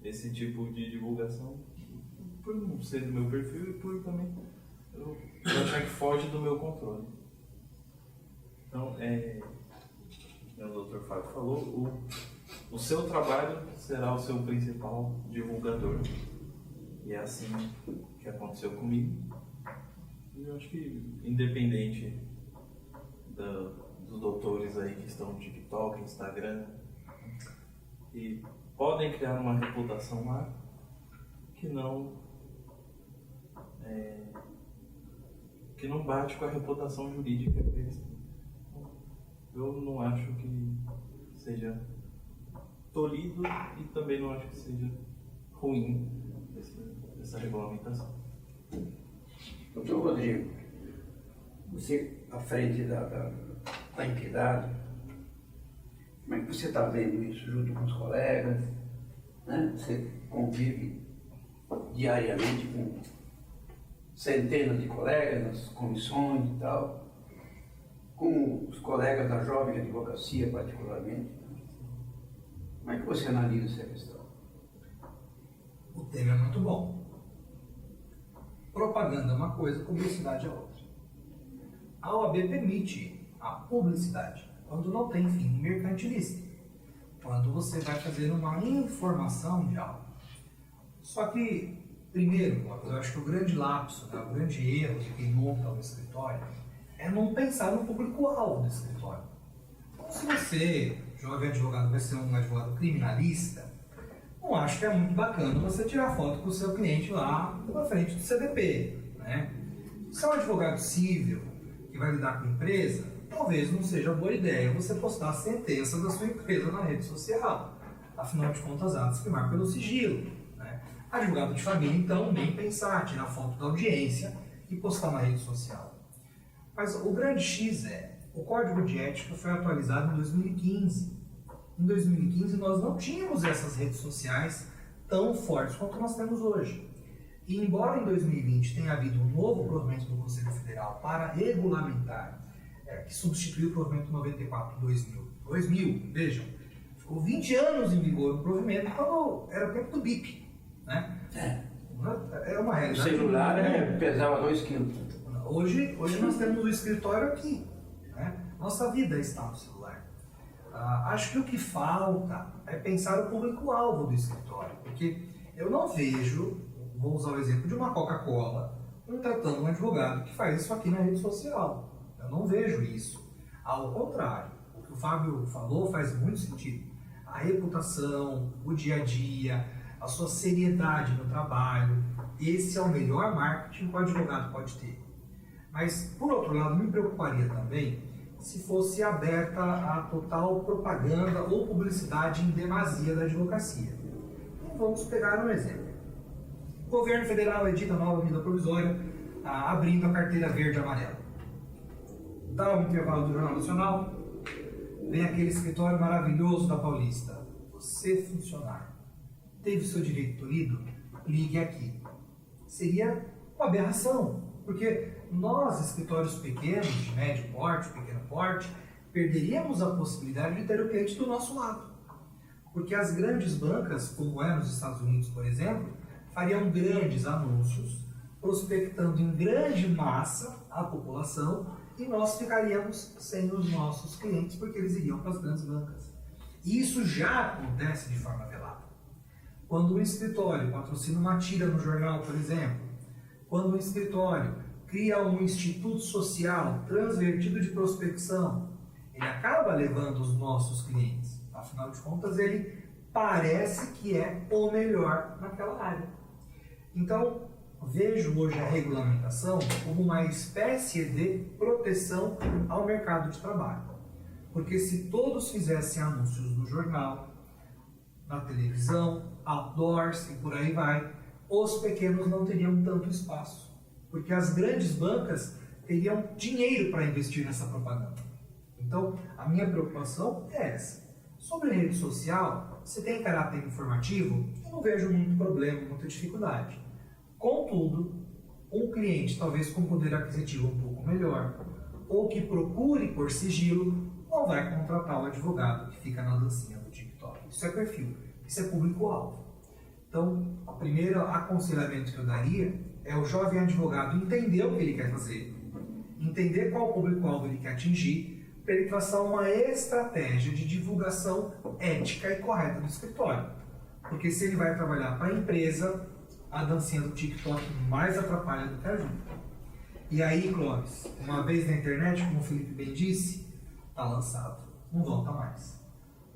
esse tipo de divulgação por não ser do meu perfil e por também eu achar que foge do meu controle. Então, o doutor Fábio falou, o seu trabalho será o seu principal divulgador. E é assim que aconteceu comigo. E eu acho que, independente dos doutores aí que estão no TikTok, Instagram, e podem criar uma reputação lá que não bate com a reputação jurídica deles. Eu não acho que seja tolhido e também não acho que seja ruim essa essa regulamentação. Doutor Rodrigo, você à frente da entidade, como é que você está vendo isso junto com os colegas? Né? Você convive diariamente com centenas de colegas nas comissões e tal, com os colegas da jovem advocacia particularmente. Como é que você analisa essa questão? O tema é muito bom. Propaganda é uma coisa, publicidade é outra. A OAB permite a publicidade quando não tem fim mercantilista, quando você vai fazer uma informação de algo. Só que, primeiro, eu acho que o grande lapso, né, o grande erro de quem monta o escritório é não pensar no público-alvo do escritório. Então, se você, jovem advogado, vai ser um advogado criminalista, não acho que é muito bacana você tirar foto com o seu cliente lá na frente do CDP, né? Se é um advogado civil que vai lidar com empresa, talvez não seja boa ideia você postar a sentença da sua empresa na rede social. Afinal de contas, atos que marcam pelo sigilo, né? Advogado de família, então, nem pensar, tirar foto da audiência e postar na rede social. Mas o grande X é, o Código de Ética foi atualizado em 2015. Em 2015 nós não tínhamos essas redes sociais tão fortes quanto nós temos hoje. E embora em 2020 tenha havido um novo provimento do Conselho Federal para regulamentar, que substituiu o provimento 94/2000, vejam, ficou 20 anos em vigor o provimento quando era o tempo do BIP, né? É uma O realidade. celular pesava 2 quilos. Hoje nós temos o escritório aqui, né? Nossa vida está no celular. Acho que o que falta é pensar o público-alvo do escritório, porque eu não vejo, vou usar o exemplo de uma Coca-Cola, contratando um advogado que faz isso aqui na rede social. Eu não vejo isso. Ao contrário, o que o Fábio falou faz muito sentido. A reputação, o dia a dia, a sua seriedade no trabalho, esse é o melhor marketing que o advogado pode ter. Mas, por outro lado, me preocuparia também se fosse aberta a total propaganda ou publicidade em demasia da advocacia. Então, vamos pegar um exemplo. O governo federal edita nova medida provisória abrindo a carteira verde e amarela. Dá um intervalo do Jornal Nacional, vem aquele escritório maravilhoso da Paulista. Você, funcionário, teve seu direito tolhido? Ligue aqui. Seria uma aberração, porque nós, escritórios pequenos, de médio porte, pequeno porte, perderíamos a possibilidade de ter o cliente do nosso lado. Porque as grandes bancas, como é nos Estados Unidos, por exemplo, fariam grandes anúncios, prospectando em grande massa a população, e nós ficaríamos sem os nossos clientes, porque eles iriam para as grandes bancas. E isso já acontece de forma velada. Quando um escritório patrocina uma tira no jornal, por exemplo, quando um escritório cria um instituto social transvertido de prospecção, ele acaba levando os nossos clientes. Afinal de contas, ele parece que é o melhor naquela área. Então, vejo hoje a regulamentação como uma espécie de proteção ao mercado de trabalho. Porque se todos fizessem anúncios no jornal, na televisão, outdoors e por aí vai, os pequenos não teriam tanto espaço. Porque as grandes bancas teriam dinheiro para investir nessa propaganda. Então, a minha preocupação é essa. Sobre a rede social, se tem caráter informativo, eu não vejo muito problema, muita dificuldade. Contudo, um cliente talvez com poder aquisitivo um pouco melhor, ou que procure por sigilo, não vai contratar o advogado que fica na dancinha do TikTok. Isso é perfil, isso é público-alvo. Então, o primeiro aconselhamento que eu daria é o jovem advogado entender o que ele quer fazer, entender qual público-alvo ele quer atingir, para ele traçar uma estratégia de divulgação ética e correta do escritório. Porque se ele vai trabalhar para a empresa, a dancinha do TikTok mais atrapalha do que ajuda. E aí, Clóvis, uma vez na internet, como o Felipe bem disse, está lançado, não volta mais.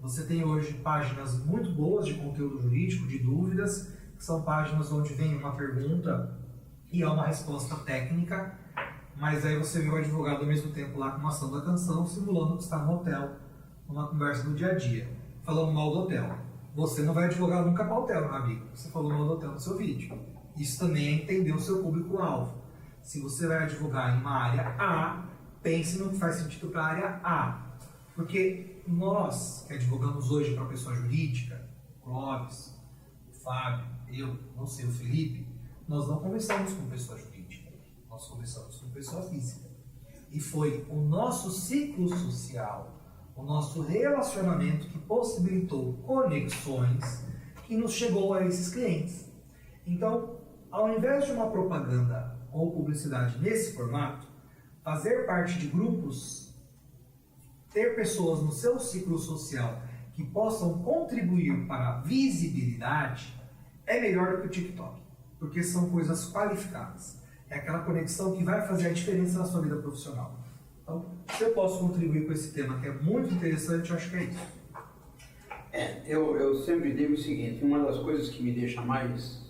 Você tem hoje páginas muito boas de conteúdo jurídico, de dúvidas, que são páginas onde vem uma pergunta e há uma resposta técnica, mas aí você vê o advogado ao mesmo tempo lá com uma ação da canção, simulando que está no hotel, numa conversa do dia a dia, falando mal do hotel. Você não vai advogar nunca para o hotel, meu amigo. Você falou mal do hotel no seu vídeo. Isso também é entender o seu público-alvo. Se você vai advogar em uma área A, pense no que faz sentido para a área A. Porque nós que advogamos hoje para pessoa jurídica, o Clóvis, o Fábio, eu, não sei, o Felipe, nós não começamos com pessoa jurídica, nós começamos com pessoa física. E foi o nosso ciclo social, o nosso relacionamento que possibilitou conexões que nos chegou a esses clientes. Então, ao invés de uma propaganda ou publicidade nesse formato, fazer parte de grupos, ter pessoas no seu ciclo social que possam contribuir para a visibilidade é melhor do que o TikTok, porque são coisas qualificadas. É aquela conexão que vai fazer a diferença na sua vida profissional. Então, se eu posso contribuir com esse tema que é muito interessante, eu acho que é isso. Eu sempre digo o seguinte, uma das coisas que me deixa mais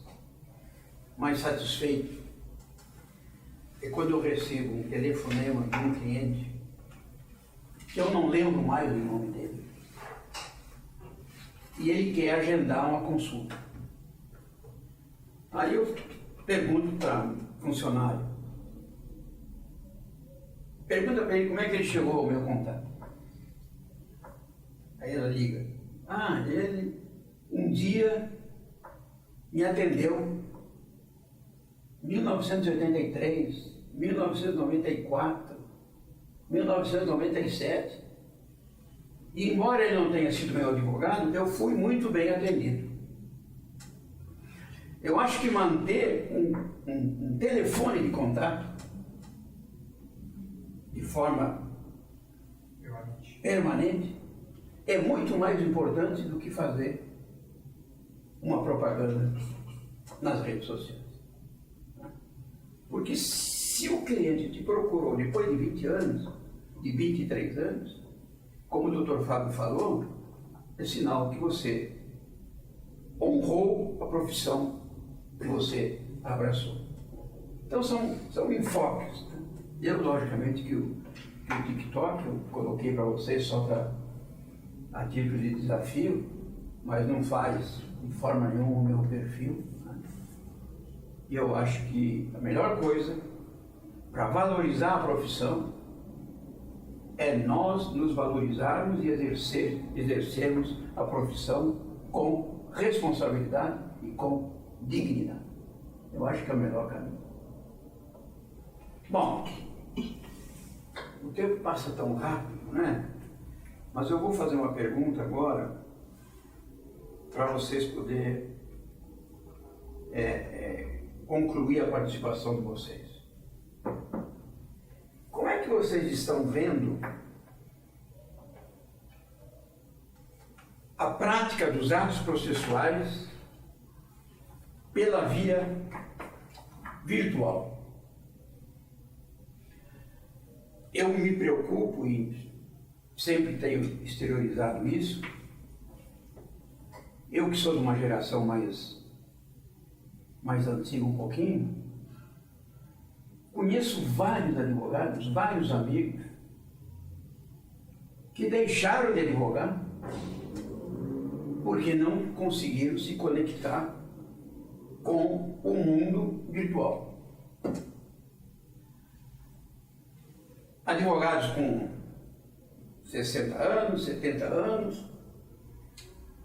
satisfeito é quando eu recebo um telefonema de um cliente que eu não lembro mais o nome dele e ele quer agendar uma consulta. Aí eu pergunto para o funcionário, pergunta para ele como é que ele chegou ao meu contato. Aí ela liga, ele um dia me atendeu, 1983, 1994, 1997, e embora ele não tenha sido meu advogado, eu fui muito bem atendido. Eu acho que manter um telefone de contato de forma permanente é muito mais importante do que fazer uma propaganda nas redes sociais. Porque se o cliente te procurou depois de 20 anos, de 23 anos, como o Dr. Fábio falou, é sinal que você honrou a profissão que você abraçou. Então são enfoques. Né? Eu, logicamente, que o TikTok eu coloquei para vocês só a título de desafio, mas não faz de forma nenhuma o meu perfil. Né? E eu acho que a melhor coisa para valorizar a profissão é nós nos valorizarmos e exercermos a profissão com responsabilidade e com dignidade. Eu acho que é o melhor caminho. Bom, o tempo passa tão rápido, né? Mas eu vou fazer uma pergunta agora para vocês poderem concluir a participação de vocês. Como é que vocês estão vendo a prática dos atos processuais pela via virtual? Eu me preocupo e sempre tenho exteriorizado isso. Eu que sou de uma geração mais antiga um pouquinho, conheço vários advogados, vários amigos, que deixaram de advogar porque não conseguiram se conectar com o mundo virtual. Advogados com 60 anos, 70 anos,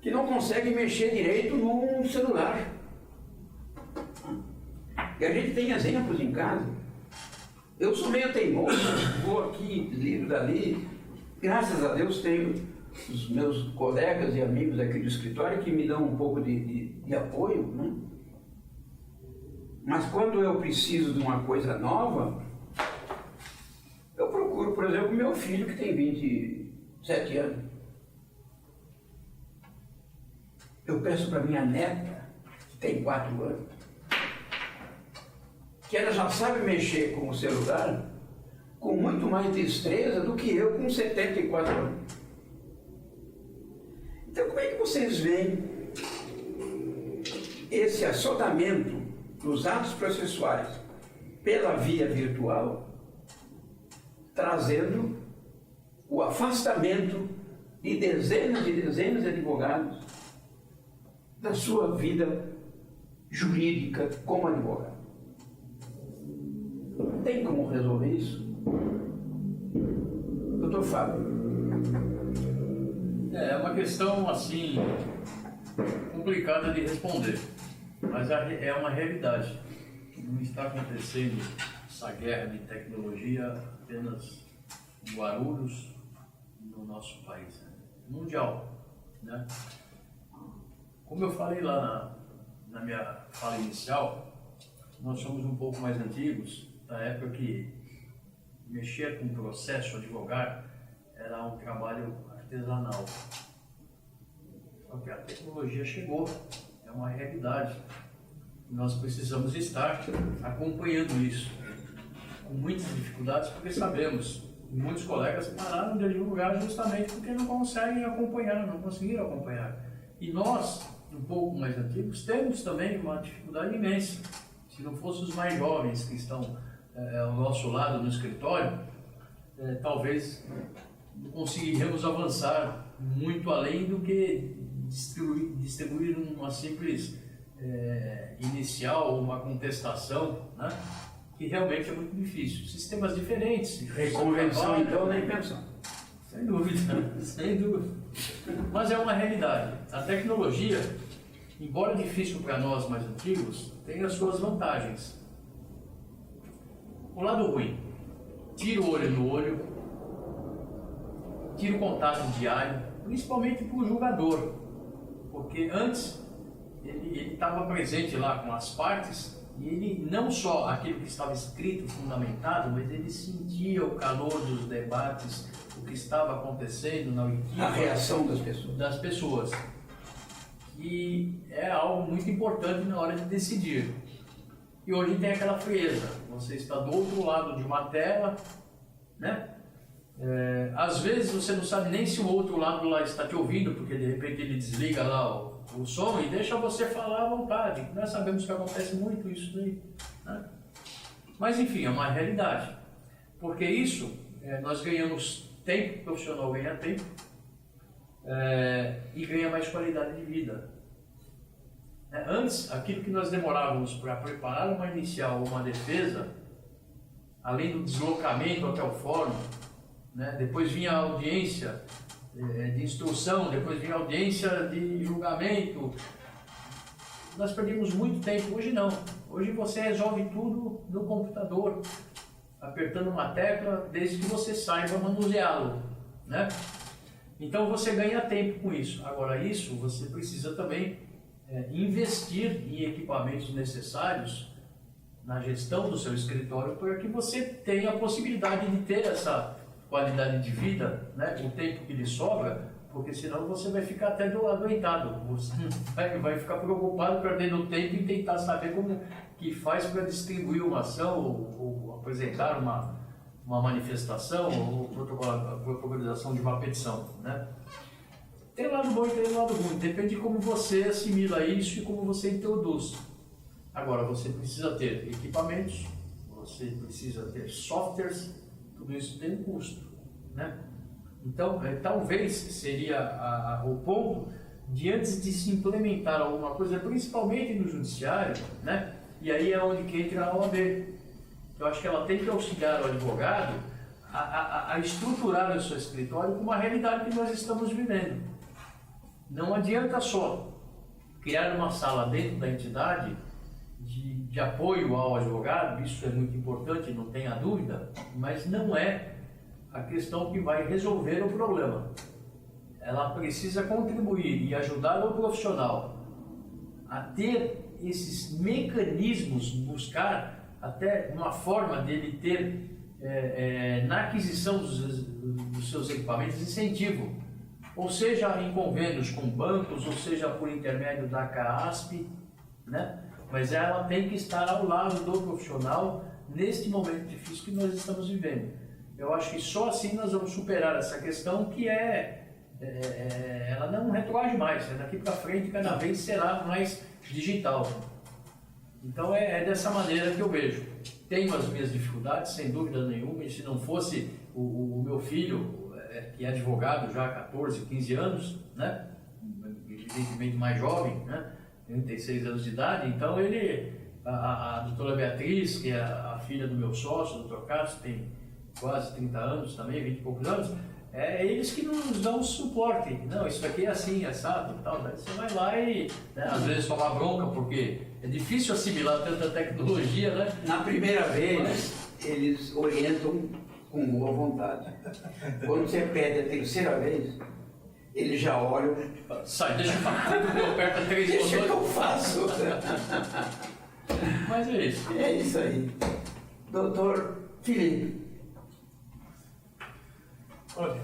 que não conseguem mexer direito num celular. E a gente tem exemplos em casa. Eu sou meio teimoso, vou aqui, ligo dali. Graças a Deus tenho os meus colegas e amigos aqui do escritório que me dão um pouco de apoio, né? Mas quando eu preciso de uma coisa nova, eu procuro, por exemplo, meu filho que tem 27 anos. Eu peço para minha neta, que tem 4 anos, que ela já sabe mexer com o celular com muito mais destreza do que eu com 74 anos. Então, como é que vocês veem esse assodamento dos atos processuais pela via virtual, trazendo o afastamento de dezenas e dezenas de advogados da sua vida jurídica como advogado. Tem como resolver isso? Doutor Fábio. É uma questão, assim, complicada de responder, mas é uma realidade. Não está acontecendo essa guerra de tecnologia apenas em Guarulhos, no nosso país, né? Mundial, né? Como eu falei lá na minha fala inicial, nós somos um pouco mais antigos, da época que mexer com o processo, advogar, era um trabalho artesanal. Só que a tecnologia chegou, é uma realidade. Nós precisamos estar acompanhando isso, com muitas dificuldades, porque sabemos, muitos colegas pararam de advogar justamente porque não conseguem acompanhar, não conseguiram acompanhar. E nós, um pouco mais antigos, temos também uma dificuldade imensa. Se não fossem os mais jovens que estão ao nosso lado no escritório, talvez não conseguiríamos avançar muito além do que distribuir uma simples inicial, uma contestação, né? Que realmente é muito difícil. Sistemas diferentes. Reconvenção, então, nem pensão. Sem dúvida, sem dúvida. Mas é uma realidade. A tecnologia, embora difícil para nós mais antigos, tem as suas vantagens. O lado ruim, tira o olho no olho, tira o contato diário, principalmente para o julgador, porque antes ele estava presente lá com as partes e ele não só aquilo que estava escrito, fundamentado, mas ele sentia o calor dos debates, o que estava acontecendo na oitiva, A reação das pessoas. E é algo muito importante na hora de decidir. E hoje tem aquela frieza, você está do outro lado de uma tela, né? Às vezes você não sabe nem se o outro lado lá está te ouvindo, porque de repente ele desliga lá o som e deixa você falar à vontade. Nós sabemos que acontece muito isso daí, né? Mas enfim, é uma realidade, porque isso, nós ganhamos tempo, o profissional ganha tempo e ganha mais qualidade de vida. Antes, aquilo que nós demorávamos para preparar uma inicial ou uma defesa, além do deslocamento até o fórum, né? Depois vinha a audiência de instrução, depois vinha a audiência de julgamento. Nós perdemos muito tempo. Hoje não. Hoje você resolve tudo no computador, apertando uma tecla, desde que você saiba manuseá-lo, né? Então você ganha tempo com isso. Agora isso você precisa também investir em equipamentos necessários na gestão do seu escritório para que você tenha a possibilidade de ter essa qualidade de vida, né? O tempo que lhe sobra, porque senão você vai ficar até adoentado, você vai ficar preocupado perdendo tempo em tentar saber como que faz para distribuir uma ação ou apresentar uma manifestação ou protocolização de uma petição, né? Tem um lado bom e tem um lado ruim, depende de como você assimila isso e como você introduz. Agora, você precisa ter equipamentos, você precisa ter softwares, tudo isso tem um custo, né? Então, talvez seria o ponto de antes de se implementar alguma coisa, principalmente no judiciário, né? E aí é onde que entra a OAB. Eu acho que ela tem que auxiliar o advogado a estruturar o seu escritório com uma realidade que nós estamos vivendo. Não adianta só criar uma sala dentro da entidade de apoio ao advogado, isso é muito importante, não tenha dúvida, mas não é a questão que vai resolver o problema. Ela precisa contribuir e ajudar o profissional a ter esses mecanismos, buscar até uma forma dele ter, na aquisição dos seus equipamentos, incentivo. Ou seja, em convênios com bancos, ou seja, por intermédio da CAASP, né? Mas ela tem que estar ao lado do profissional neste momento difícil que nós estamos vivendo. Eu acho que só assim nós vamos superar essa questão que ela não retroage mais, daqui para frente cada vez será mais digital. Então é dessa maneira que eu vejo. Tenho as minhas dificuldades, sem dúvida nenhuma, e se não fosse o meu filho, que é advogado já há 14, 15 anos, né? Evidentemente mais jovem, né? 36 anos de idade, então a doutora Beatriz, que é a filha do meu sócio, o doutor Castro, tem quase 30 anos também, 20 e poucos anos, eles que nos dão suporte. Não, isso aqui é assim, assado e tal. Daí você vai lá e, né, às vezes, tomar bronca, porque é difícil assimilar tanta tecnologia, né? Na primeira vez, eles orientam com boa vontade. Quando você pede a terceira vez, eles já olham. Sai, deixa eu falar, eu aperto 3 Deixa que eu botões. faço. Mas é isso. É isso aí. Doutor Felipe. Olha,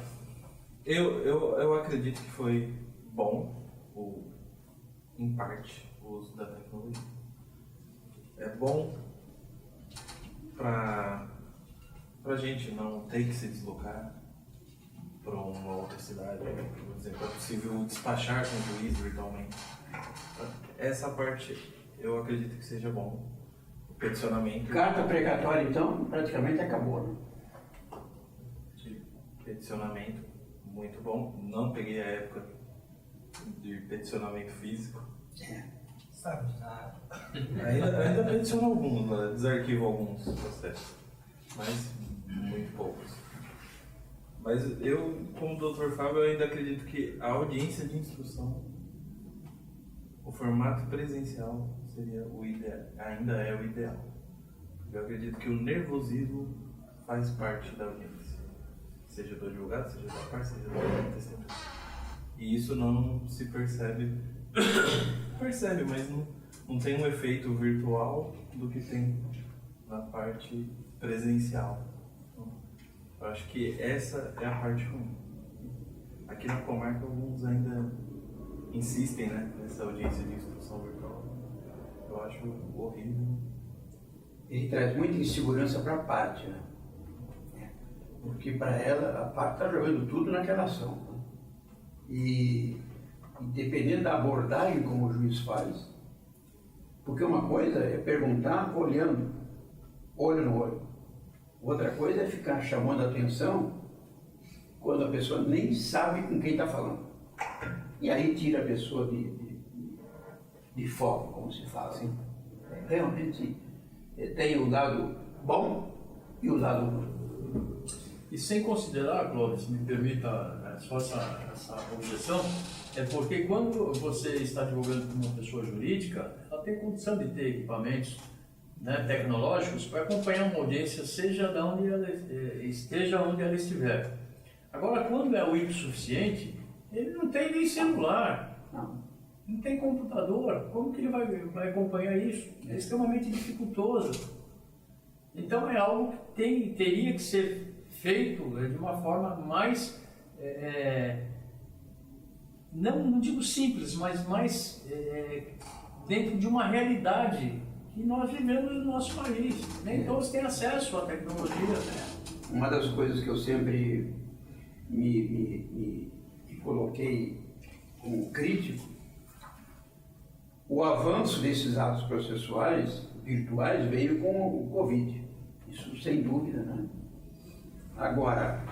eu acredito que foi bom, em parte, o uso da tecnologia. É bom para a gente não ter que se deslocar para uma outra cidade. Por exemplo, é possível despachar com o juiz virtualmente. Essa parte eu acredito que seja bom. O peticionamento. Carta precatória, então, praticamente acabou, né? Peticionamento, muito bom. Não peguei a época de peticionamento físico. Sabe de nada. Ainda peticiono alguns, né? Desarquivo alguns processos, mas muito poucos. Mas eu, como doutor Fábio, eu ainda acredito que a audiência de instrução, o formato presencial seria o ideal, ainda é o ideal. Eu acredito que o nervosismo faz parte da audiência. Seja do advogado, seja da parte, seja da testemunha. E isso não se percebe, percebe, mas não tem um efeito virtual do que tem na parte presencial. Então, eu acho que essa é a parte ruim. Aqui na comarca, alguns ainda insistem, né, nessa audiência de instrução virtual. Eu acho horrível. Ele traz muita insegurança para a parte, né? Porque para ela, a parte está jogando tudo naquela ação. Né? E dependendo da abordagem como o juiz faz, porque uma coisa é perguntar olhando, olho no olho. Outra coisa é ficar chamando a atenção quando a pessoa nem sabe com quem está falando. E aí tira a pessoa de foco, como se fala. Assim. Realmente tem o lado bom e o lado ruim. E sem considerar, Clóvis, me permita só essa objeção, é porque quando você está advogando com uma pessoa jurídica, ela tem condição de ter equipamentos, né, tecnológicos para acompanhar uma audiência, seja de onde ela esteja onde ela estiver. Agora, quando é o hipossuficiente, ele não tem nem celular, não tem computador, como que ele vai acompanhar isso? É extremamente dificultoso. Então é algo que teria que ser feito de uma forma mais, não digo simples, mas mais dentro de uma realidade que nós vivemos no nosso país. Nem todos têm acesso à tecnologia. Né? Uma das coisas que eu sempre me coloquei como crítico, o avanço desses atos processuais virtuais veio com o Covid. Isso sem dúvida, né? Agora,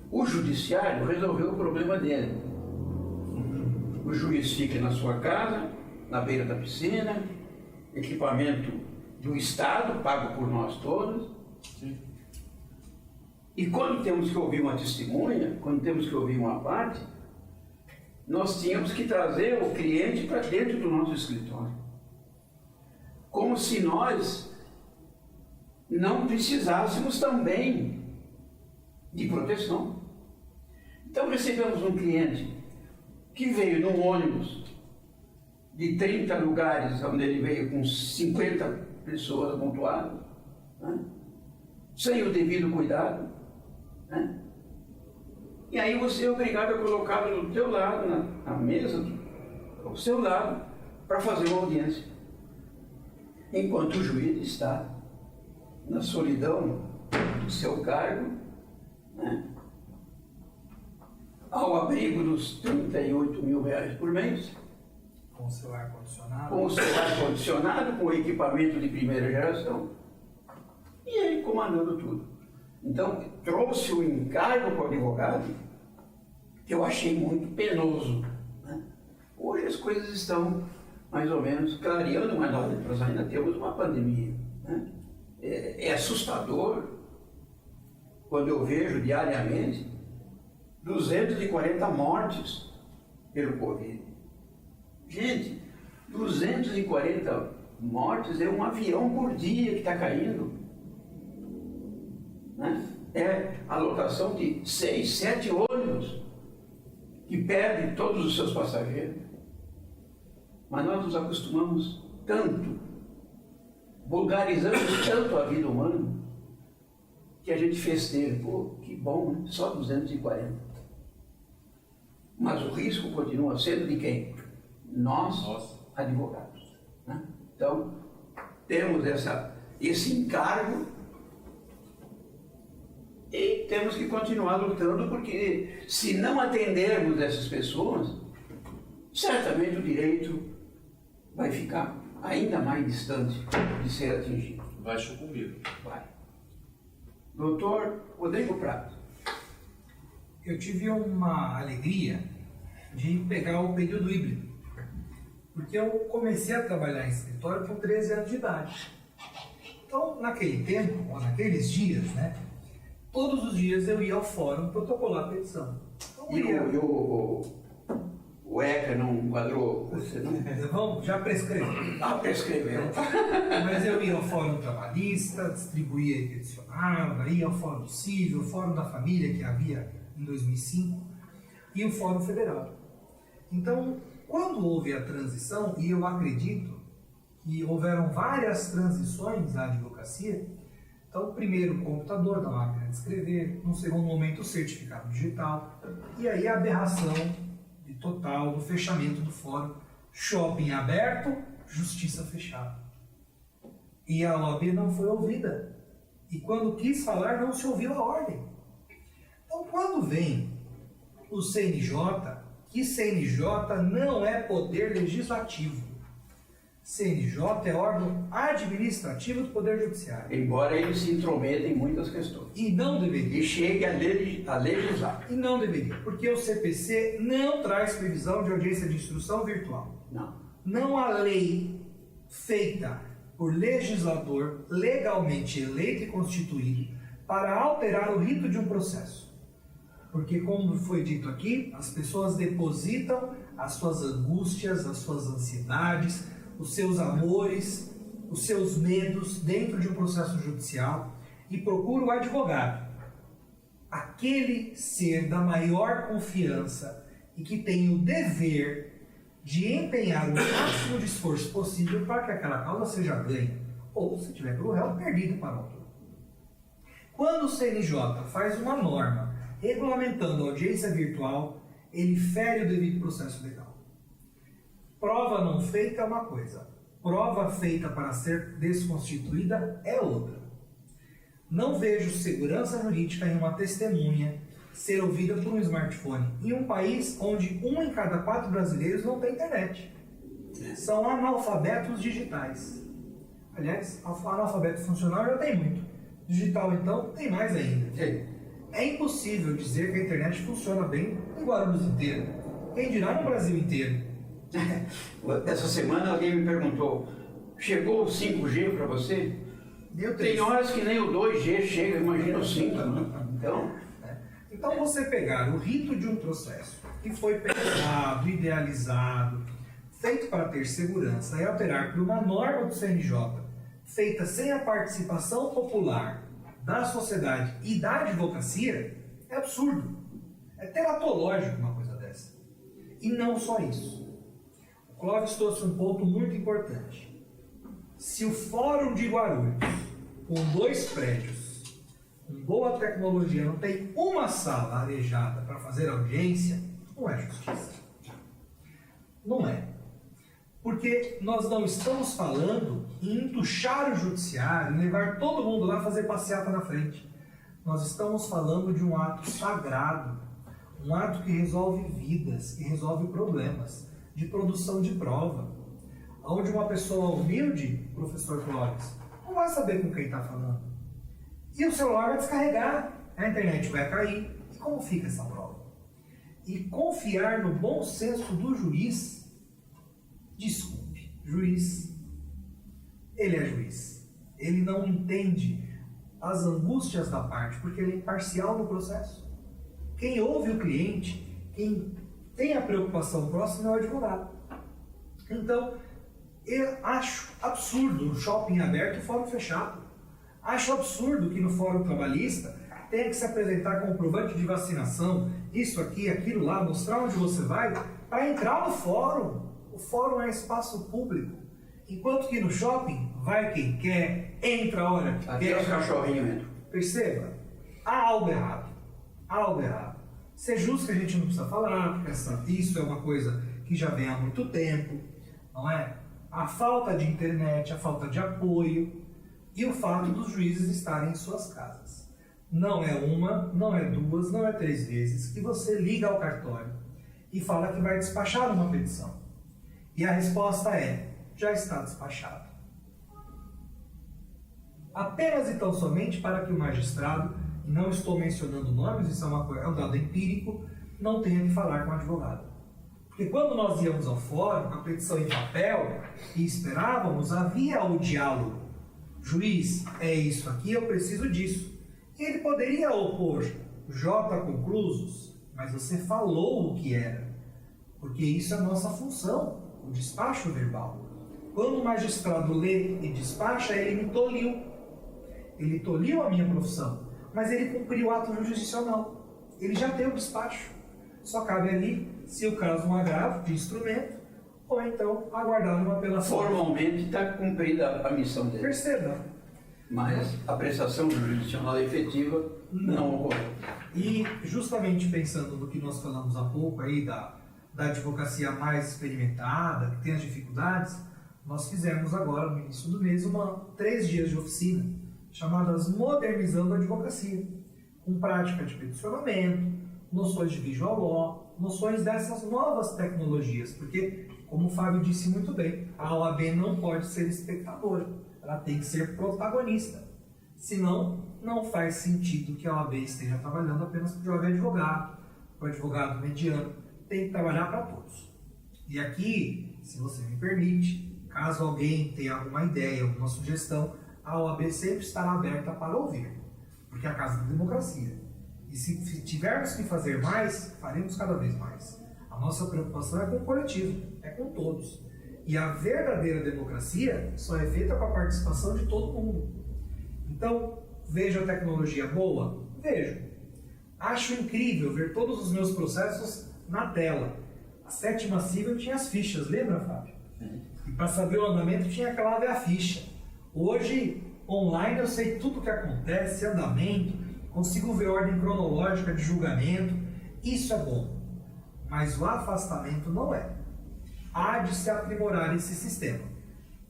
o judiciário resolveu o problema dele. O juiz fica na sua casa, na beira da piscina, equipamento do Estado, pago por nós todos. Sim. E quando temos que ouvir uma testemunha, quando temos que ouvir uma parte, nós tínhamos que trazer o cliente para dentro do nosso escritório. Como se nós não precisássemos também de proteção. Então recebemos um cliente que veio num ônibus de 30 lugares, onde ele veio com 50 pessoas amontoadas, né? Sem o devido cuidado, né? E aí você é obrigado a colocá-lo do teu lado, na mesa, ao seu lado, para fazer uma audiência. Enquanto o juiz está na solidão do seu cargo, né? Ao abrigo dos 38 mil reais por mês, Com o seu ar-condicionado. com o seu ar-condicionado, com o equipamento de primeira geração, e ele comandando tudo. Então, trouxe o encargo para o advogado, que eu achei muito penoso, né? Hoje as coisas estão mais ou menos clareando, mas nós ainda temos uma pandemia, né? É assustador quando eu vejo diariamente 240 mortes pelo Covid. Gente, 240 mortes é um avião por dia que está caindo, né? É a lotação de 6, 7 ônibus que perdem todos os seus passageiros. Mas nós nos acostumamos tanto, vulgarizamos tanto a vida humana, que a gente festeja. Pô, que bom, né? Só 240. Mas o risco continua sendo de quem? Nós, advogados, né? Então, temos esse encargo e temos que continuar lutando, porque se não atendermos essas pessoas, certamente o direito vai ficar ainda mais distante de ser atingido. Vai sucumbir. Vai. Doutor Rodrigo Prado. Eu tive uma alegria de pegar o período híbrido, porque eu comecei a trabalhar em escritório com 13 anos de idade. Então, naquele tempo, ou naqueles dias, né, todos os dias eu ia ao fórum protocolar a petição. Então, E o ECA não enquadrou você, não? Vamos, já prescreveu. Prescreveu. Mas eu ia ao Fórum Trabalhista, distribuía e peticionava, ia ao Fórum Civil, o Fórum da Família, que havia em 2005, e o Fórum Federal. Então, quando houve a transição, e eu acredito que houveram várias transições na advocacia, então, primeiro o computador da máquina de escrever, no segundo momento o certificado digital, e aí a aberração total do fechamento do fórum, shopping aberto, justiça fechada. E a OAB não foi ouvida. E quando quis falar, não se ouviu a ordem. Então, quando vem o CNJ, que CNJ não é poder legislativo. CNJ é órgão administrativo do Poder Judiciário. Embora ele se intrometa em muitas questões. E não deveria. E chegue a legislar. E não deveria, porque o CPC não traz previsão de audiência de instrução virtual. Não. Não há lei feita por legislador legalmente eleito e constituído para alterar o rito de um processo. Porque, como foi dito aqui, as pessoas depositam as suas angústias, as suas ansiedades, os seus amores, os seus medos dentro de um processo judicial e procuram o advogado, aquele ser da maior confiança e que tem o dever de empenhar o máximo de esforço possível para que aquela causa seja ganha, ou, se tiver pelo réu, perdida para o autor. Quando o CNJ faz uma norma regulamentando a audiência virtual, ele fere o devido processo legal. Prova não feita é uma coisa, prova feita para ser desconstituída é outra. Não vejo segurança jurídica em uma testemunha ser ouvida por um smartphone em um país onde 1 em cada 4 brasileiros não tem internet. São analfabetos digitais. Aliás, analfabeto funcional já tem muito. Digital, então, tem mais ainda. É impossível dizer que a internet funciona bem em Guarulhos inteiro. Quem dirá no Brasil inteiro? Essa semana alguém me perguntou, chegou o 5G para você? Tem horas que nem o 2G chega, imagina o 5, né? Então você pegar o rito de um processo que foi pensado, idealizado, feito para ter segurança e alterar por uma norma do CNJ, feita sem a participação popular da sociedade e da advocacia, é absurdo. É teratológico uma coisa dessa. E não só isso. O Clóvis trouxe um ponto muito importante. Se o Fórum de Guarulhos, com 2 prédios, com boa tecnologia, não tem uma sala arejada para fazer audiência, não é justiça. Não é. Porque nós não estamos falando em entuchar o judiciário, em levar todo mundo lá fazer passeata na frente. Nós estamos falando de um ato sagrado, um ato que resolve vidas, que resolve problemas, de produção de prova, onde uma pessoa humilde, professor Clóvis, não vai saber com quem está falando. E o celular vai descarregar, a internet vai cair. E como fica essa prova? E confiar no bom senso do juiz Desculpe, juiz, ele é juiz. Ele não entende as angústias da parte, porque ele é imparcial no processo. Quem ouve o cliente, quem tem a preocupação próxima é o advogado. Então, eu acho absurdo no shopping aberto e fórum fechado. Acho absurdo que no fórum trabalhista tenha que se apresentar comprovante de vacinação, isso aqui, aquilo lá, mostrar onde você vai, para entrar no fórum. O fórum é espaço público. Enquanto que no shopping, vai quem quer, entra a hora que Até quer. os cachorrinhos entram. Perceba, há algo errado. Há algo errado. Se é justo que a gente não precisa falar, porque isso é uma coisa que já vem há muito tempo, não é? A falta de internet, a falta de apoio e o fato dos juízes estarem em suas casas. Não é uma, não é duas, não é 3 vezes que você liga ao cartório e fala que vai despachar uma petição. E a resposta é, já está despachado. Apenas e tão somente para que o magistrado, e não estou mencionando nomes, isso é um dado empírico, não tenha que falar com o advogado. Porque quando nós íamos ao fórum, a petição em papel, e esperávamos, havia o diálogo. Juiz, é isso aqui, eu preciso disso. E ele poderia opor J conclusos, mas você falou o que era. Porque isso é a nossa função, o despacho verbal. Quando o magistrado lê e despacha, ele me toliu. Ele toliu a minha profissão, mas ele cumpriu o ato jurisdicional. Ele já tem o despacho. Só cabe ali, se o caso um agravo de instrumento, ou então aguardar uma apelação. Formalmente está cumprida a missão dele. Perceba. Mas a prestação jurisdicional efetiva não ocorreu. E justamente pensando no que nós falamos há pouco aí da advocacia mais experimentada, que tem as dificuldades, nós fizemos agora, no início do mês, 3 dias de oficina, chamadas Modernizando a Advocacia, com prática de peticionamento, noções de visual law, noções dessas novas tecnologias, porque, como o Fábio disse muito bem, a OAB não pode ser espectadora, ela tem que ser protagonista, senão não faz sentido que a OAB esteja trabalhando apenas para o jovem advogado, para o advogado mediano, tem que trabalhar para todos. E aqui, se você me permite, caso alguém tenha alguma ideia, alguma sugestão, a OAB sempre estará aberta para ouvir, porque é a casa da democracia. E se tivermos que fazer mais, faremos cada vez mais. A nossa preocupação é com o coletivo, é com todos. E a verdadeira democracia só é feita com a participação de todo mundo. Então, vejo a tecnologia boa? Vejo. Acho incrível ver todos os meus processos na tela. A 7ª civil tinha as fichas, lembra, Fábio? E para saber o andamento tinha que lá ver a ficha. Hoje, online, eu sei tudo o que acontece, andamento, consigo ver ordem cronológica de julgamento. Isso é bom. Mas o afastamento não é. Há de se aprimorar esse sistema.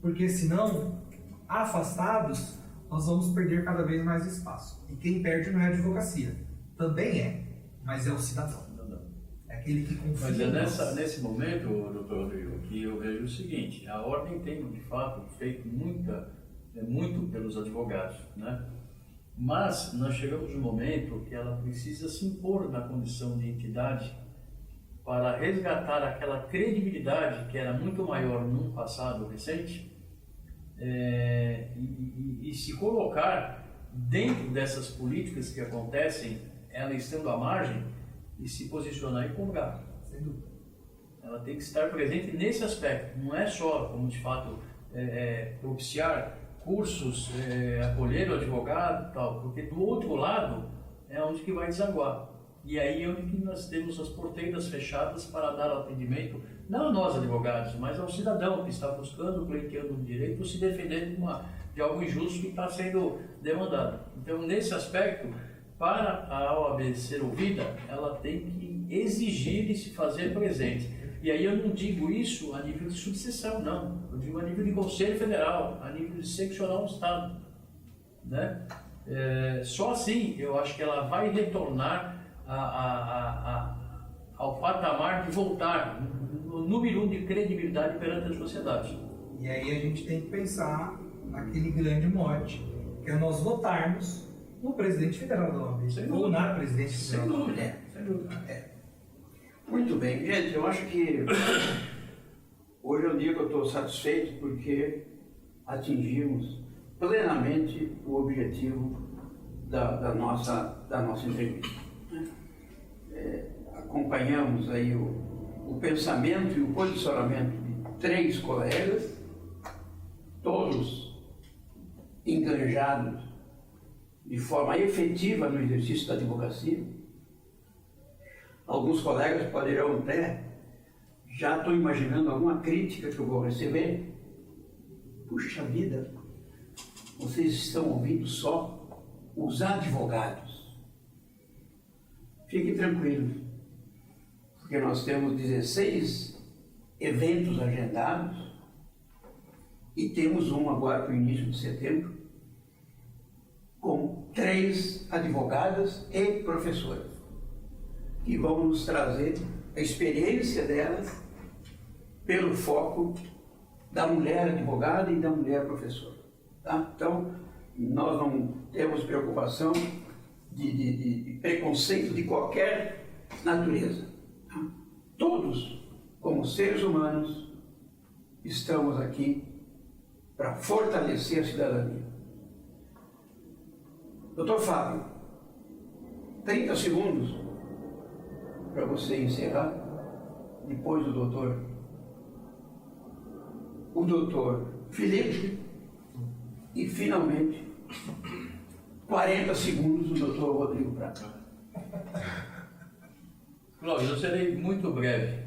Porque senão, afastados, nós vamos perder cada vez mais espaço. E quem perde não é a advocacia. Também é, mas é o cidadão. É aquele que confia. Mas é nesse momento, doutor Rodrigo, que eu vejo o seguinte: a ordem tem, de fato, feito muito pelos advogados, né? Mas nós chegamos no momento que ela precisa se impor na condição de entidade para resgatar aquela credibilidade que era muito maior num passado recente e se colocar dentro dessas políticas que acontecem, ela estando à margem, e se posicionar em lugar. Sem dúvida. Ela tem que estar presente nesse aspecto, não é só, como de fato, propiciar cursos, acolher o advogado e tal, porque do outro lado é onde que vai desaguar. E aí é onde que nós temos as porteiras fechadas para dar atendimento, não a nós advogados, mas ao cidadão que está buscando, pleiteando um direito, se defendendo de algo injusto que está sendo demandado. Então, nesse aspecto, para a OAB ser ouvida, ela tem que exigir e se fazer presente. E aí eu não digo isso a nível de subseção, não. Eu digo a nível de Conselho Federal, a nível de seccional do Estado. Né? Só assim eu acho que ela vai retornar ao patamar de voltar no número 1 de credibilidade perante a sociedade. E aí a gente tem que pensar naquele grande mote, que é nós votarmos no presidente federal da OAB, ou na presidente federal da OAB. Sem dúvida. Muito bem, gente, eu acho que Hoje é um dia que eu estou satisfeito porque atingimos plenamente o objetivo da nossa entrevista. Acompanhamos aí o pensamento e o posicionamento de 3 colegas, todos enganjados de forma efetiva no exercício da advocacia. Alguns colegas poderão até, já estou imaginando alguma crítica que eu vou receber. Puxa vida, vocês estão ouvindo só os advogados. Fiquem tranquilos, porque nós temos 16 eventos agendados e temos um agora para o início de setembro, com 3 advogadas e professoras, que vão nos trazer a experiência delas pelo foco da mulher advogada e da mulher professora. Tá? Então, nós não temos preocupação de preconceito de qualquer natureza. Tá? Todos, como seres humanos, estamos aqui para fortalecer a cidadania. Doutor Fábio, 30 segundos para você encerrar, depois do doutor Felipe e, finalmente, 40 segundos do doutor Rodrigo Prata. Clóvis, eu serei muito breve.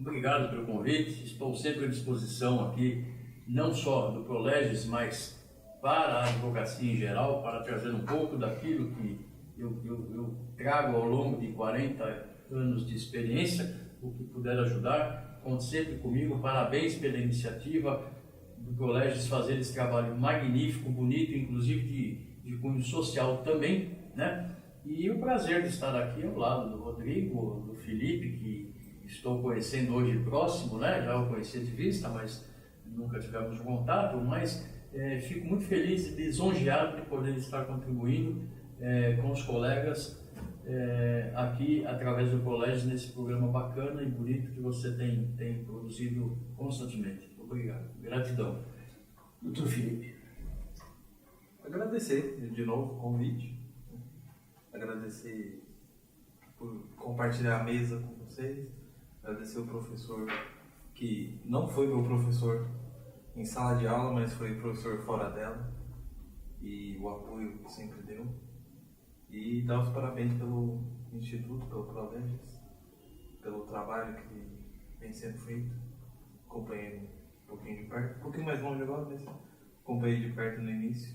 Obrigado pelo convite, estou sempre à disposição aqui, não só do Prolegis, mas para a advocacia em geral, para trazer um pouco daquilo que eu trago ao longo de 40 anos de experiência, o que puder ajudar, conte sempre comigo. Parabéns pela iniciativa do Prolegis fazer esse trabalho magnífico, bonito, inclusive de cunho social também, né? E o prazer de estar aqui ao lado do Rodrigo, do Felipe, que estou conhecendo hoje próximo, né? Já o conheci de vista, mas nunca tivemos contato, mas fico muito feliz e lisonjeado de poder estar contribuindo com os colegas aqui através do Prolegis nesse programa bacana e bonito que você tem produzido constantemente. Obrigado. Gratidão. Doutor Felipe. Agradecer de novo o convite. Agradecer por compartilhar a mesa com vocês. Agradecer o professor que não foi meu professor em sala de aula, mas foi professor fora dela, e o apoio que sempre deu. E dar os parabéns pelo Instituto, pelo Prolegis, pelo trabalho que vem sendo feito. Acompanhei um pouquinho de perto, um pouquinho mais longe agora, mas acompanhei de perto no início.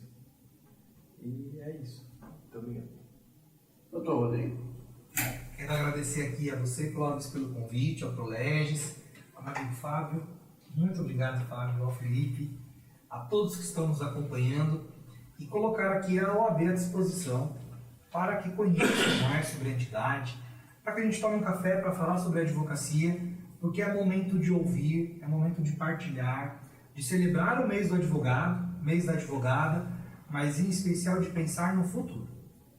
E é isso. Muito obrigado. Doutor Rodrigo. Quero agradecer aqui a você, Clóvis, pelo convite, ao Prolegis, ao amigo Fábio. Muito obrigado, Fábio, ao Felipe, a todos que estão nos acompanhando, e colocar aqui a OAB à disposição para que conheçam mais sobre a entidade, para que a gente tome um café para falar sobre a advocacia, porque é momento de ouvir, é momento de partilhar, de celebrar o mês do advogado, mês da advogada, mas em especial de pensar no futuro.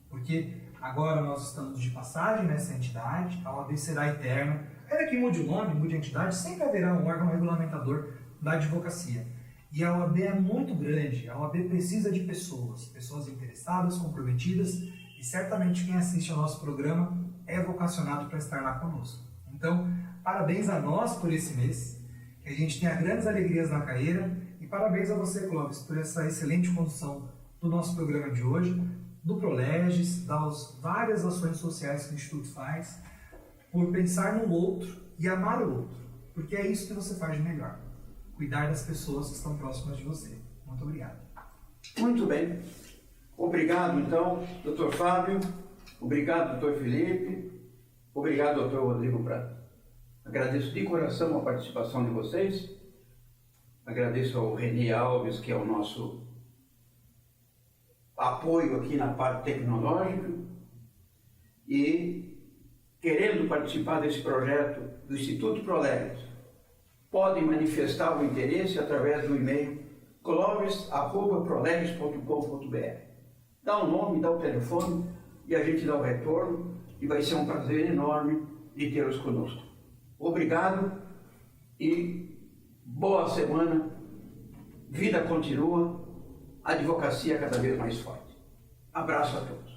Porque agora nós estamos de passagem nessa entidade, a OAB será eterna. Ainda que mude o nome, mude a entidade, sempre haverá um órgão regulamentador da advocacia. E a OAB é muito grande, a OAB precisa de pessoas interessadas, comprometidas, e certamente quem assiste ao nosso programa é vocacionado para estar lá conosco. Então, parabéns a nós por esse mês, que a gente tenha grandes alegrias na carreira, e parabéns a você, Clóvis, por essa excelente condução do nosso programa de hoje, do Prolegis, das várias ações sociais que o Instituto faz, por pensar no outro e amar o outro, porque é isso que você faz de melhor, cuidar das pessoas que estão próximas de você. Muito obrigado. Muito bem. Obrigado, então, doutor Fábio. Obrigado, doutor Felipe. Obrigado, doutor Rodrigo Prata. Agradeço de coração a participação de vocês. Agradeço ao Renê Alves, que é o nosso apoio aqui na parte tecnológica. E, querendo participar desse projeto do Instituto Prolegis, podem manifestar o interesse através do e-mail clovis@prolegis.com.br. Dá o nome, dá o telefone e a gente dá o retorno, e vai ser um prazer enorme de tê-los conosco. Obrigado e boa semana, vida continua, advocacia cada vez mais forte. Abraço a todos.